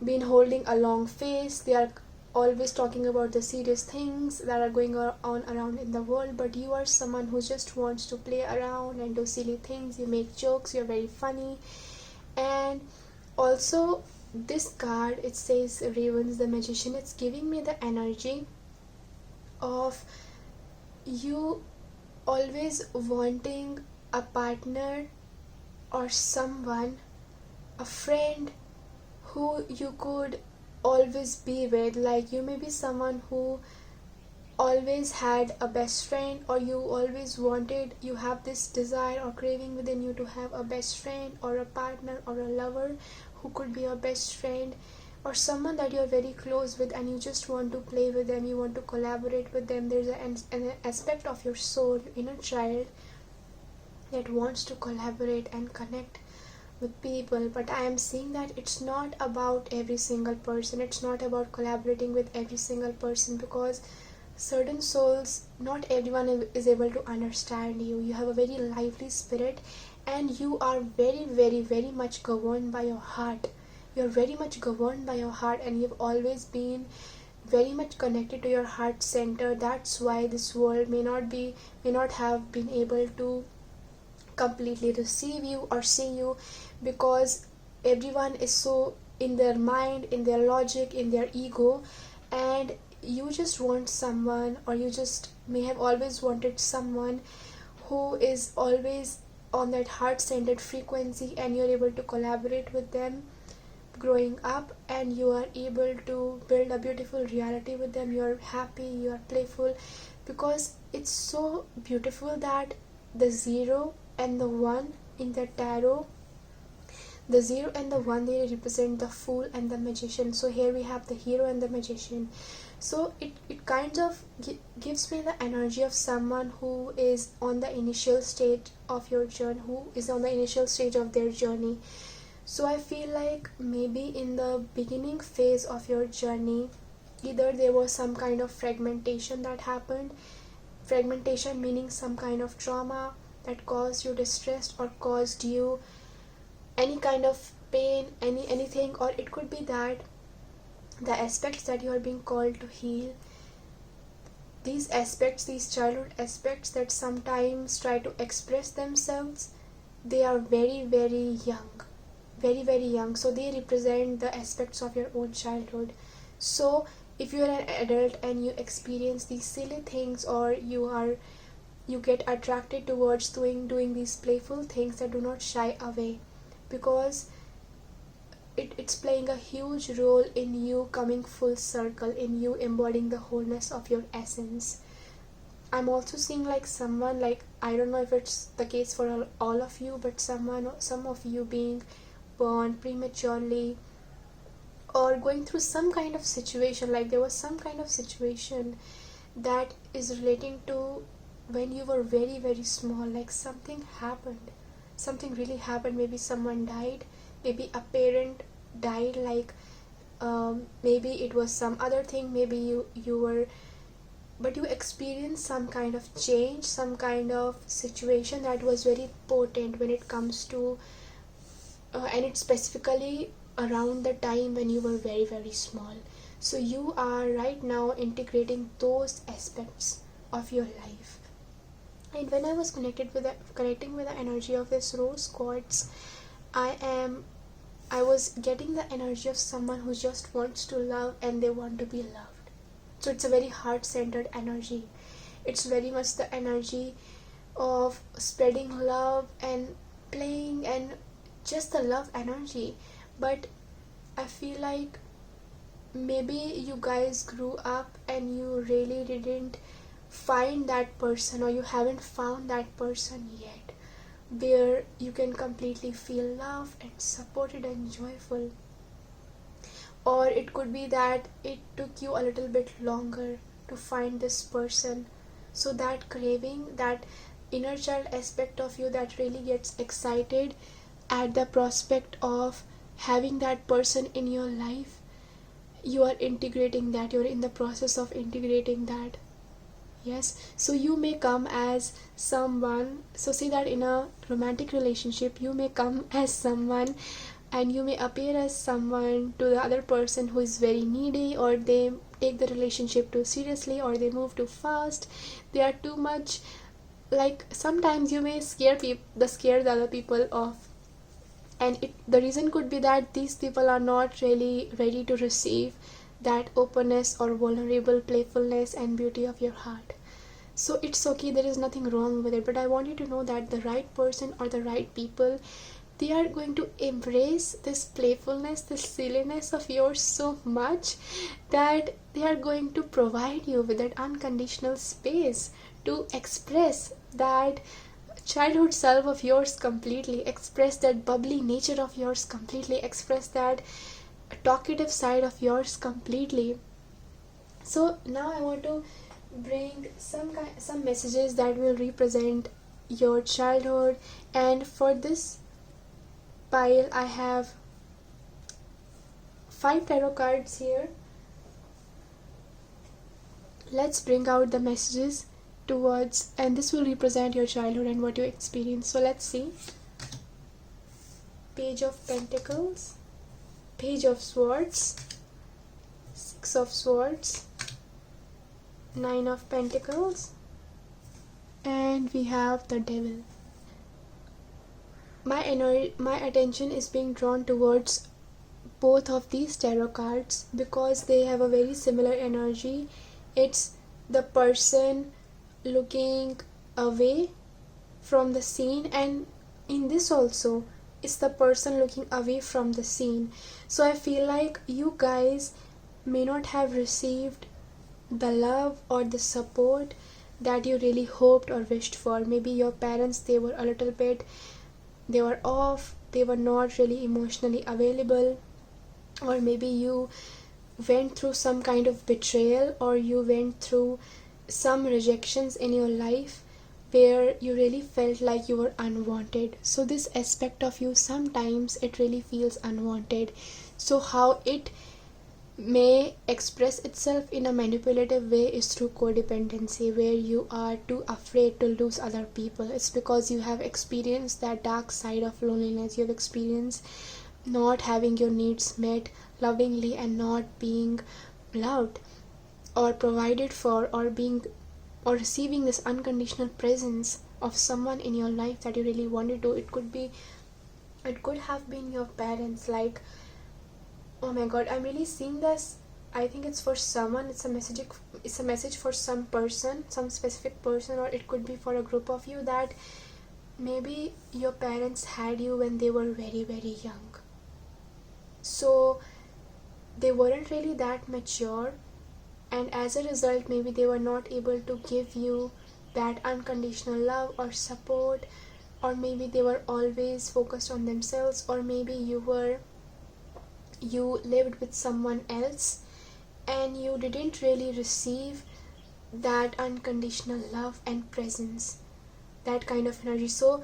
been holding a long face. They are always talking about the serious things that are going on around in the world, but you are someone who just wants to play around and do silly things. You make jokes, you're very funny. And also this card, it says Ravens, the Magician. It's giving me the energy of you always wanting a partner or someone, a friend who you could always be with. Like you may be someone who always had a best friend, or you have this desire or craving within you to have a best friend or a partner or a lover who could be your best friend, or someone that you're very close with and you just want to play with them, you want to collaborate with them. There's an aspect of your soul, your inner child, that wants to collaborate and connect with people. But I am seeing that it's not about every single person, it's not about collaborating with every single person, because certain souls, not everyone is able to understand you. You have a very lively spirit and you are very, very, very much governed by your heart. You're very much governed by your heart, and you've always been very much connected to your heart center. That's why this world may not have been able to completely receive you or see you, because everyone is so in their mind, in their logic, in their ego, and you just want someone, or you just may have always wanted someone who is always on that heart-centered frequency, and you're able to collaborate with them growing up and you are able to build a beautiful reality with them. You're happy, you're playful, because it's so beautiful that the 0 and the 1 in the tarot, the 0 and the 1, they represent the fool and the magician. So here we have the hero and the magician. So it kind of gives me the energy of someone who is on the initial stage of your journey, who is on the initial stage of their journey. So I feel like maybe in the beginning phase of your journey, either there was some kind of fragmentation that happened. Fragmentation meaning some kind of trauma that caused you distress or caused you any kind of pain, anything. Or it could be that the aspects that you are being called to heal, these aspects, these childhood aspects that sometimes try to express themselves, they are very very young, very young. So they represent the aspects of your own childhood. So if you are an adult and you experience these silly things, or you get attracted towards doing these playful things, that do not shy away, because it's playing a huge role in you coming full circle, in you embodying the wholeness of your essence. I'm also seeing like someone, like I don't know if it's the case for all of you, but some of you being born prematurely, or going through some kind of situation, like there was some kind of situation that is relating to when you were very very small, like something happened, something really happened. Maybe someone died, maybe a parent died, like maybe it was some other thing, maybe you were, but you experienced some kind of change, some kind of situation that was very potent when it comes to and it's specifically around the time when you were very very small. So you are right now integrating those aspects of your life. And when I was connecting with the energy of this rose quartz, I was getting the energy of someone who just wants to love and they want to be loved. So it's a very heart-centered energy. It's very much the energy of spreading love and playing and just the love energy. But I feel like maybe you guys grew up and you really didn't find that person, or you haven't found that person yet, where you can completely feel love and supported and joyful. Or it could be that it took you a little bit longer to find this person. So that craving, that inner child aspect of you that really gets excited at the prospect of having that person in your life, you are integrating that, you're in the process of integrating that. Yes, so you may come as someone, so say that in a romantic relationship, you may come as someone and you may appear as someone to the other person who is very needy, or they take the relationship too seriously, or they move too fast, they are too much, like sometimes you may scare the other people off. And the reason could be that these people are not really ready to receive that openness or vulnerable playfulness and beauty of your heart. So it's okay, there is nothing wrong with it, but I want you to know that the right person or the right people, they are going to embrace this playfulness, this silliness of yours so much that they are going to provide you with that unconditional space to express that childhood self of yours completely, express that bubbly nature of yours completely, express that talkative side of yours completely. So now I want to bring some messages that will represent your childhood. And for this pile I have 5 tarot cards here. Let's bring out the messages towards, and this will represent your childhood and what you experienced. So let's see. Page of Pentacles, Page of Swords, 6 of Swords, 9 of Pentacles, and we have the Devil. My attention is being drawn towards both of these tarot cards because they have a very similar energy. It's the person looking away from the scene, and in this also is the person looking away from the scene. So I feel like you guys may not have received the love or the support that you really hoped or wished for. Maybe your parents, they were a little bit, they were off, they were not really emotionally available, or maybe you went through some kind of betrayal, or you went through some rejections in your life where you really felt like you were unwanted. So this aspect of you, sometimes it really feels unwanted. So how it may express itself in a manipulative way is through codependency, where you are too afraid to lose other people. It's because you have experienced that dark side of loneliness. You have experienced not having your needs met lovingly, and not being loved or provided for, or being or receiving this unconditional presence of someone in your life that you really wanted to. It could have been your parents. Like, oh my god, I'm really seeing this. I think it's for someone. It's a message for some person, some specific person, or it could be for a group of you, that maybe your parents had you when they were very, very young. So they weren't really that mature, and as a result, maybe they were not able to give you that unconditional love or support, or maybe they were always focused on themselves, or maybe you lived with someone else and you didn't really receive that unconditional love and presence, that kind of energy. So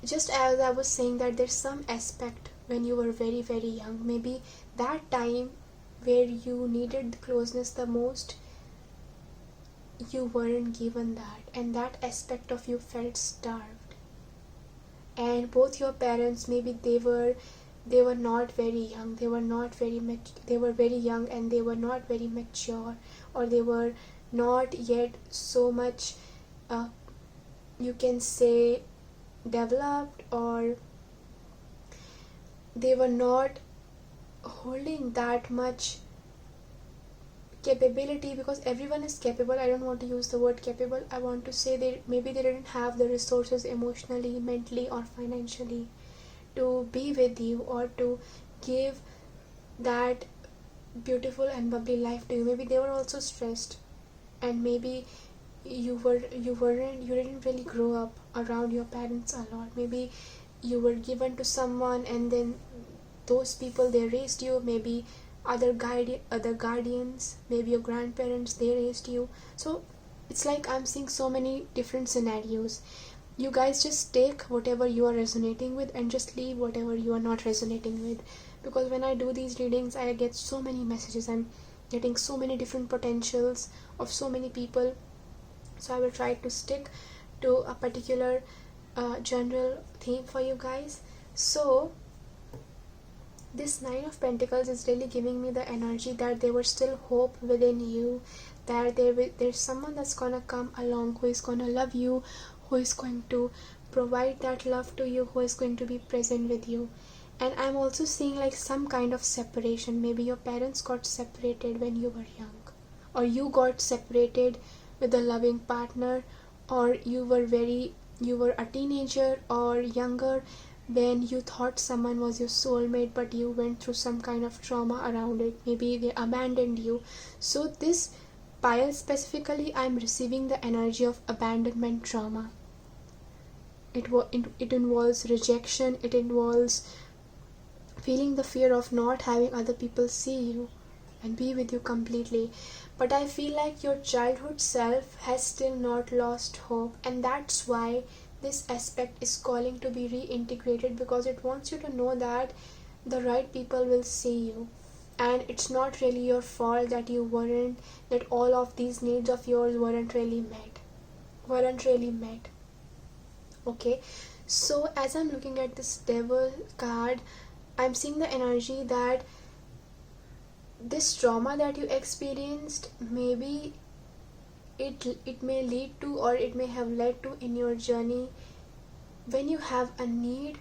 just as I was saying, that there's some aspect when you were very, very young, maybe that time where you needed the closeness the most, you weren't given that, and that aspect of you felt starved. And both your parents, maybe they were not very young, they were very young, and they were not very mature, or they were not yet so much you can say developed, or they were not holding that much capability, because everyone is capable. I don't want to use the word capable. I want to say maybe they didn't have the resources emotionally, mentally, or financially to be with you, or to give that beautiful and bubbly life to you. Maybe they were also stressed, and maybe you didn't really grow up around your parents a lot. Maybe you were given to someone, and then those people, they raised you. Maybe other guardians, maybe your grandparents, they raised you. So it's like I'm seeing so many different scenarios. You guys just take whatever you are resonating with, and just leave whatever you are not resonating with, because when I do these readings, I get so many messages. I'm getting so many different potentials of so many people. So I will try to stick to a particular general theme for you guys. So this Nine of Pentacles is really giving me the energy that there was still hope within you, that there's someone that's gonna come along, who is gonna love you, who is going to provide that love to you, who is going to be present with you. And I'm also seeing like some kind of separation. Maybe your parents got separated when you were young, or you got separated with a loving partner, or you were a teenager or younger when you thought someone was your soulmate, but you went through some kind of trauma around it. Maybe they abandoned you. So this pile specifically, I'm receiving the energy of abandonment trauma. It involves rejection. It involves feeling the fear of not having other people see you and be with you completely. But I feel like your childhood self has still not lost hope, and that's why this aspect is calling to be reintegrated, because it wants you to know that the right people will see you, and it's not really your fault that all of these needs of yours weren't really met. Okay, so as I'm looking at this Devil card, I'm seeing the energy that this trauma that you experienced, maybe it may lead to, or it may have led to in your journey, when you have a need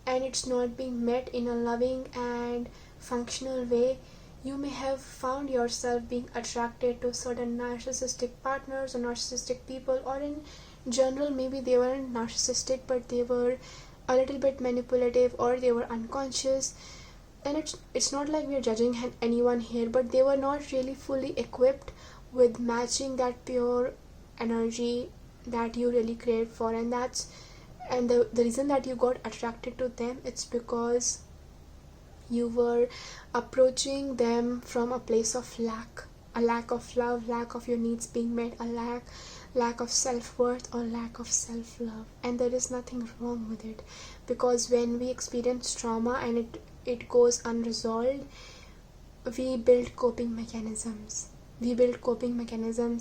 and it's not being met in a loving and functional way, you may have found yourself being attracted to certain narcissistic partners or narcissistic people, or in general, maybe they weren't narcissistic, but they were a little bit manipulative, or they were unconscious. And it's not like we're judging anyone here, but they were not really fully equipped with matching that pure energy that you really craved for. And the reason that you got attracted to them, it's because you were approaching them from a place of lack, a lack of love, lack of your needs being met, a lack of self-worth, or lack of self-love. And there is nothing wrong with it, because when we experience trauma and it goes unresolved, we build coping mechanisms.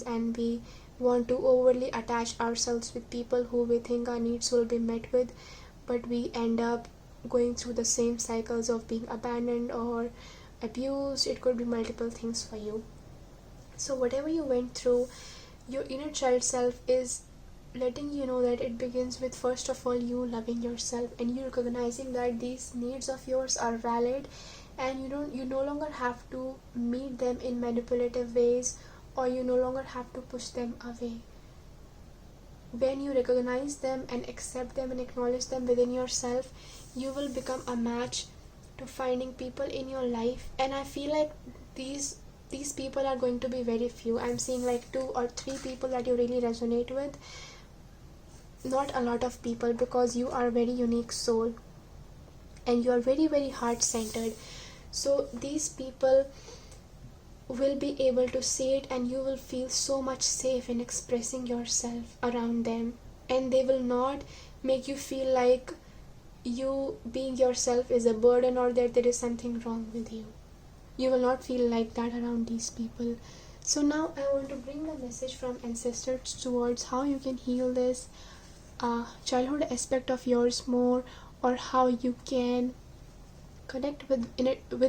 And we want to overly attach ourselves with people who we think our needs will be met with, but we end up going through the same cycles of being abandoned or abused. It could be multiple things for you. So whatever you went through, your inner child self is letting you know that it begins with, first of all, you loving yourself and you recognizing that these needs of yours are valid, and you no longer have to meet them in manipulative ways, or you no longer have to push them away. When you recognize them and accept them and acknowledge them within yourself, you will become a match to finding people in your life. And I feel like these people are going to be very few. I'm seeing like 2 or 3 people that you really resonate with, not a lot of people, because you are a very unique soul and you are very, very heart-centered. So these people will be able to see it, and you will feel so much safe in expressing yourself around them, and they will not make you feel like you being yourself is a burden, or that there is something wrong with you. You will not feel like that around these people. So now I want to bring the message from ancestors towards how you can heal this childhood aspect of yours more, or how you can connect with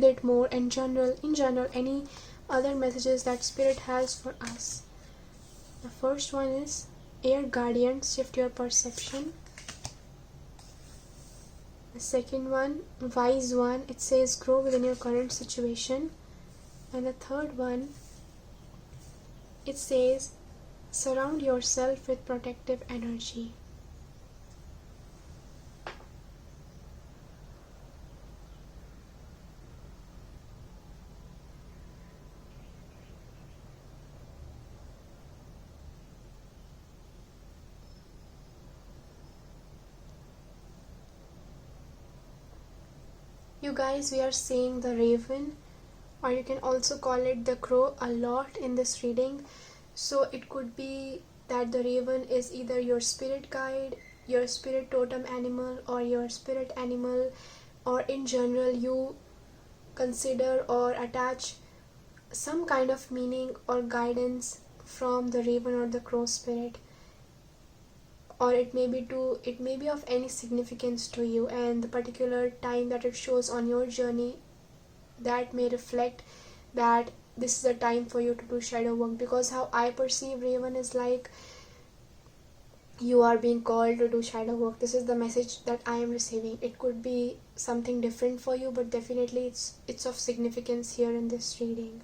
it more. In general, any other messages that spirit has for us. The first one is air guardian, shift your perception. The second one, wise one, it says grow within your current situation. And the third one, it says surround yourself with protective energy. You guys, we are seeing the raven, or you can also call it the crow, a lot in this reading. So it could be that the raven is either your spirit guide, your spirit totem animal, or your spirit animal, or in general you consider or attach some kind of meaning or guidance from the raven or the crow spirit. Or it may be of any significance to you, and the particular time that it shows on your journey, that may reflect that this is a time for you to do shadow work. Because how I perceive raven is like you are being called to do shadow work. This is the message that I am receiving. It could be something different for you, but definitely it's of significance here in this reading.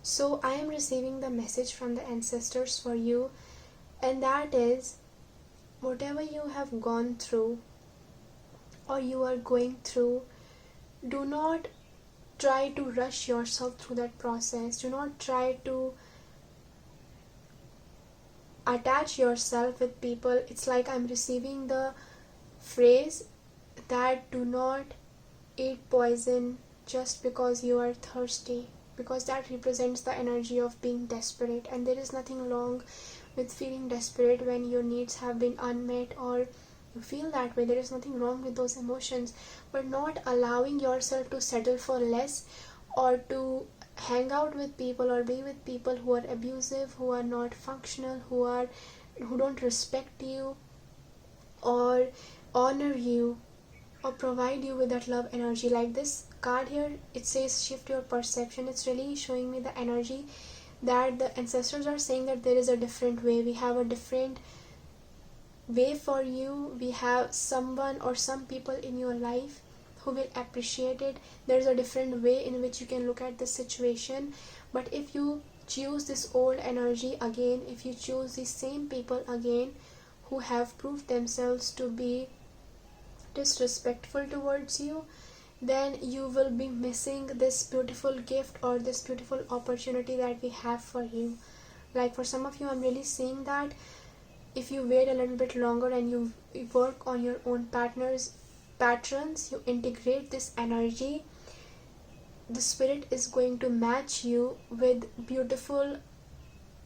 So I am receiving the message from the ancestors for you, and that is, whatever you have gone through or you are going through, do not try to rush yourself through that process. Do not try to attach yourself with people. It's like I'm receiving the phrase that do not eat poison just because you are thirsty, because that represents the energy of being desperate. And there is nothing wrong with feeling desperate when your needs have been unmet, or you feel that way. There is nothing wrong with those emotions, but not allowing yourself to settle for less, or to hang out with people or be with people who are abusive, who are not functional, who don't respect you or honor you or provide you with that love energy. Like this card here, it says shift your perception. It's really showing me the energy that the ancestors are saying that there is a different way. We have a different way for you. We have someone or some people in your life who will appreciate it. There's a different way in which you can look at the situation. But if you choose this old energy again, if you choose these same people again who have proved themselves to be disrespectful towards you, then you will be missing this beautiful gift or this beautiful opportunity that we have for you. Like for some of you, I'm really seeing that if you wait a little bit longer and you work on your own patterns, you integrate this energy, the spirit is going to match you with beautiful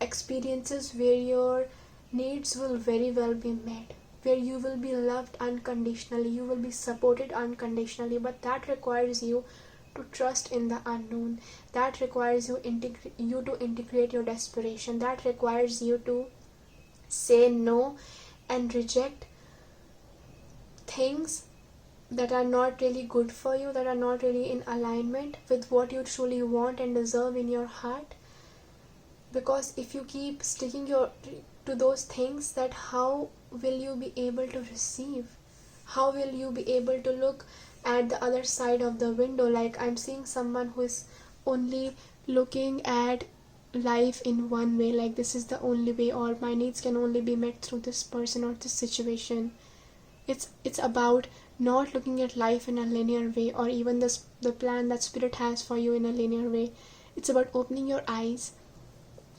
experiences where your needs will very well be met, where you will be loved unconditionally, you will be supported unconditionally. But that requires you to trust in the unknown. That requires you to integrate your desperation. That requires you to say no and reject things that are not really good for you, that are not really in alignment with what you truly want and deserve in your heart. Because if you keep sticking to those things, that how will you be able to receive? How will you be able to look at the other side of the window? Like I'm seeing someone who is only looking at life in one way, like this is the only way, or my needs can only be met through this person or this situation. It's about not looking at life in a linear way, or even the plan that spirit has for you in a linear way. It's about opening your eyes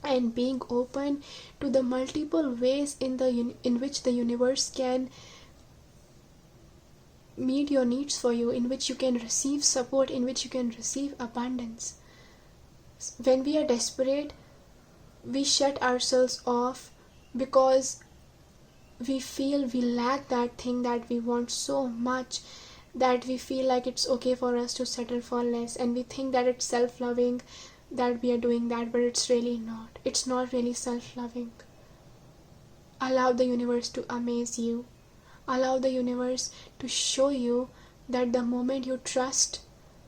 and being open to the multiple ways in which the universe can meet your needs for you, in which you can receive support, in which you can receive abundance. When we are desperate, we shut ourselves off because we feel we lack that thing that we want so much, that we feel like it's okay for us to settle for less, and we think that it's self-loving that we are doing that, but it's really not. It's not really self-loving. Allow the universe to amaze you. Allow the universe to show you that the moment you trust,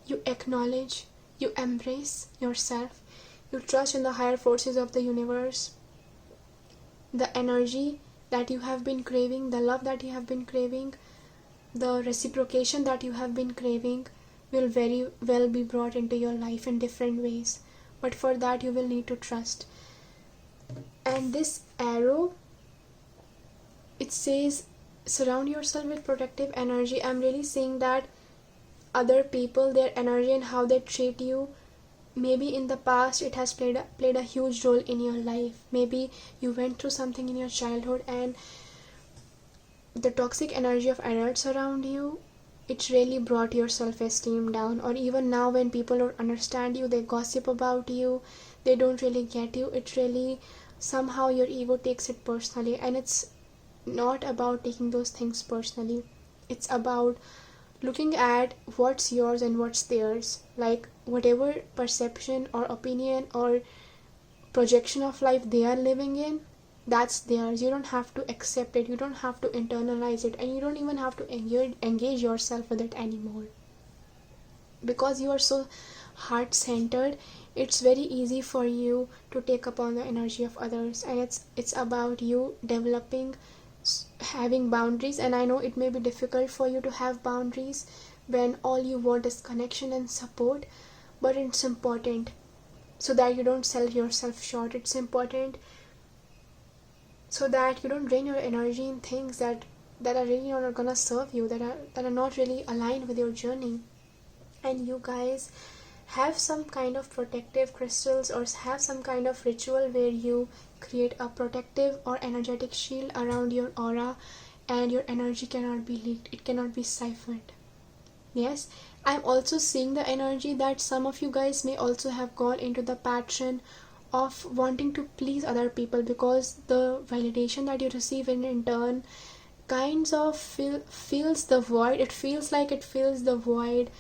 you acknowledge, you embrace yourself, you trust in the higher forces of the universe, the energy that you have been craving, the love that you have been craving, the reciprocation that you have been craving will very well be brought into your life in different ways. But for that you will need to trust. And this arrow, it says surround yourself with protective energy. I'm really seeing that other people, their energy and how they treat you, maybe in the past it has played a huge role in your life. Maybe you went through something in your childhood, and the toxic energy of adults around you, it really brought your self-esteem down. Or even now, when people don't understand you, they gossip about you, they don't really get you, it really somehow your ego takes it personally. And it's not about taking those things personally. It's about looking at what's yours and what's theirs. Like whatever perception or opinion or projection of life they are living in, that's theirs. You don't have to accept it, you don't have to internalize it, and you don't even have to engage yourself with it anymore. Because you are so heart-centered, it's very easy for you to take upon the energy of others. And it's about you developing, having boundaries. And I know it may be difficult for you to have boundaries when all you want is connection and support, but it's important so that you don't sell yourself short. It's important so that you don't drain your energy in things that are really not gonna serve you, that are not really aligned with your journey. And you guys have some kind of protective crystals, or have some kind of ritual where you create a protective or energetic shield around your aura, and your energy cannot be leaked, it cannot be siphoned. Yes, I'm also seeing the energy that some of you guys may also have gone into the pattern of wanting to please other people, because the validation that you receive in turn kinds of fills the void. It feels like it fills the void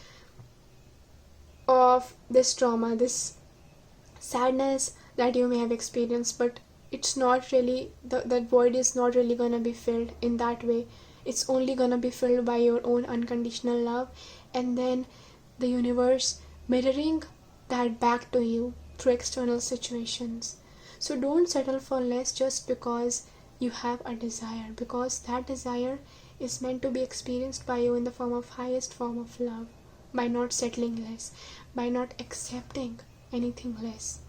of this trauma, this sadness that you may have experienced. But it's not really, that void is not really gonna be filled in that way. It's only gonna be filled by your own unconditional love, and then the universe mirroring that back to you through external situations. So don't settle for less just because you have a desire, because that desire is meant to be experienced by you in the form of highest form of love, by not settling less, by not accepting anything less,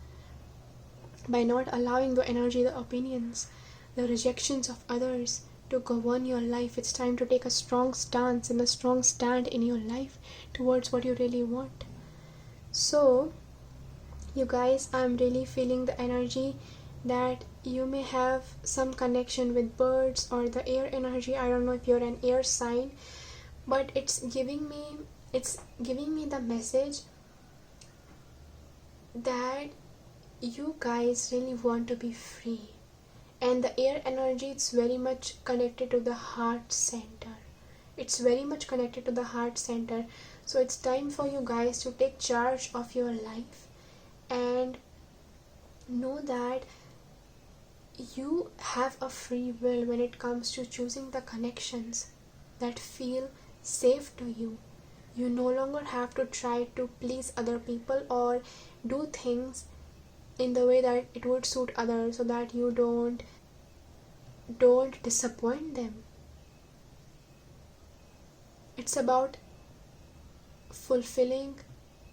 by not allowing the energy, the opinions, the rejections of others to govern your life. It's time to take a strong stance and a strong stand in your life towards what you really want. So, you guys, I'm really feeling the energy that you may have some connection with birds or the air energy. I don't know if you're an air sign, but it's giving me the message that you guys really want to be free. And the air energy, it's very much connected to the heart center. It's very much connected to the heart center. So it's time for you guys to take charge of your life and know that you have a free will when it comes to choosing the connections that feel safe to you. You no longer have to try to please other people or do things in the way that it would suit others so that you don't disappoint them. It's about fulfilling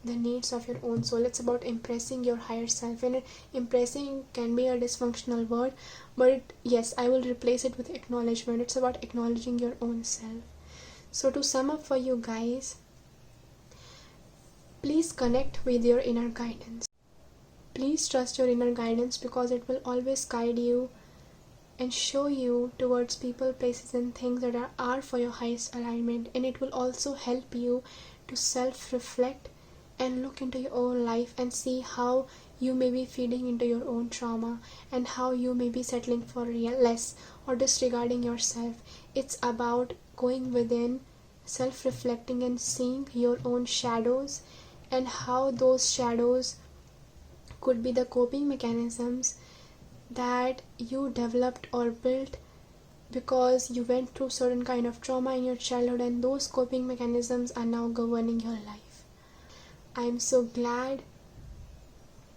the needs of your own soul. It's about impressing your higher self. And impressing can be a dysfunctional word, but yes, I will replace it with acknowledgement. It's about acknowledging your own self. So to sum up for you guys, please connect with your inner guidance. Please trust your inner guidance, because it will always guide you and show you towards people, places and things that are for your highest alignment. And it will also help you to self-reflect and look into your own life and see how you may be feeding into your own trauma and how you may be settling for less or disregarding yourself. It's about going within, self-reflecting and seeing your own shadows and how those shadows could be the coping mechanisms that you developed or built because you went through certain kind of trauma in your childhood, and those coping mechanisms are now governing your life. I am so glad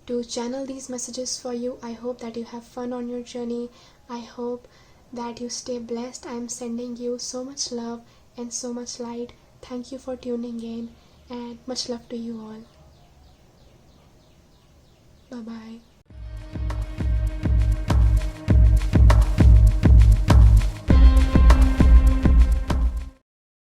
to channel these messages for you. I hope that you have fun on your journey. I hope that you stay blessed. I am sending you so much love and so much light. Thank you for tuning in, and much love to you all. Bye bye.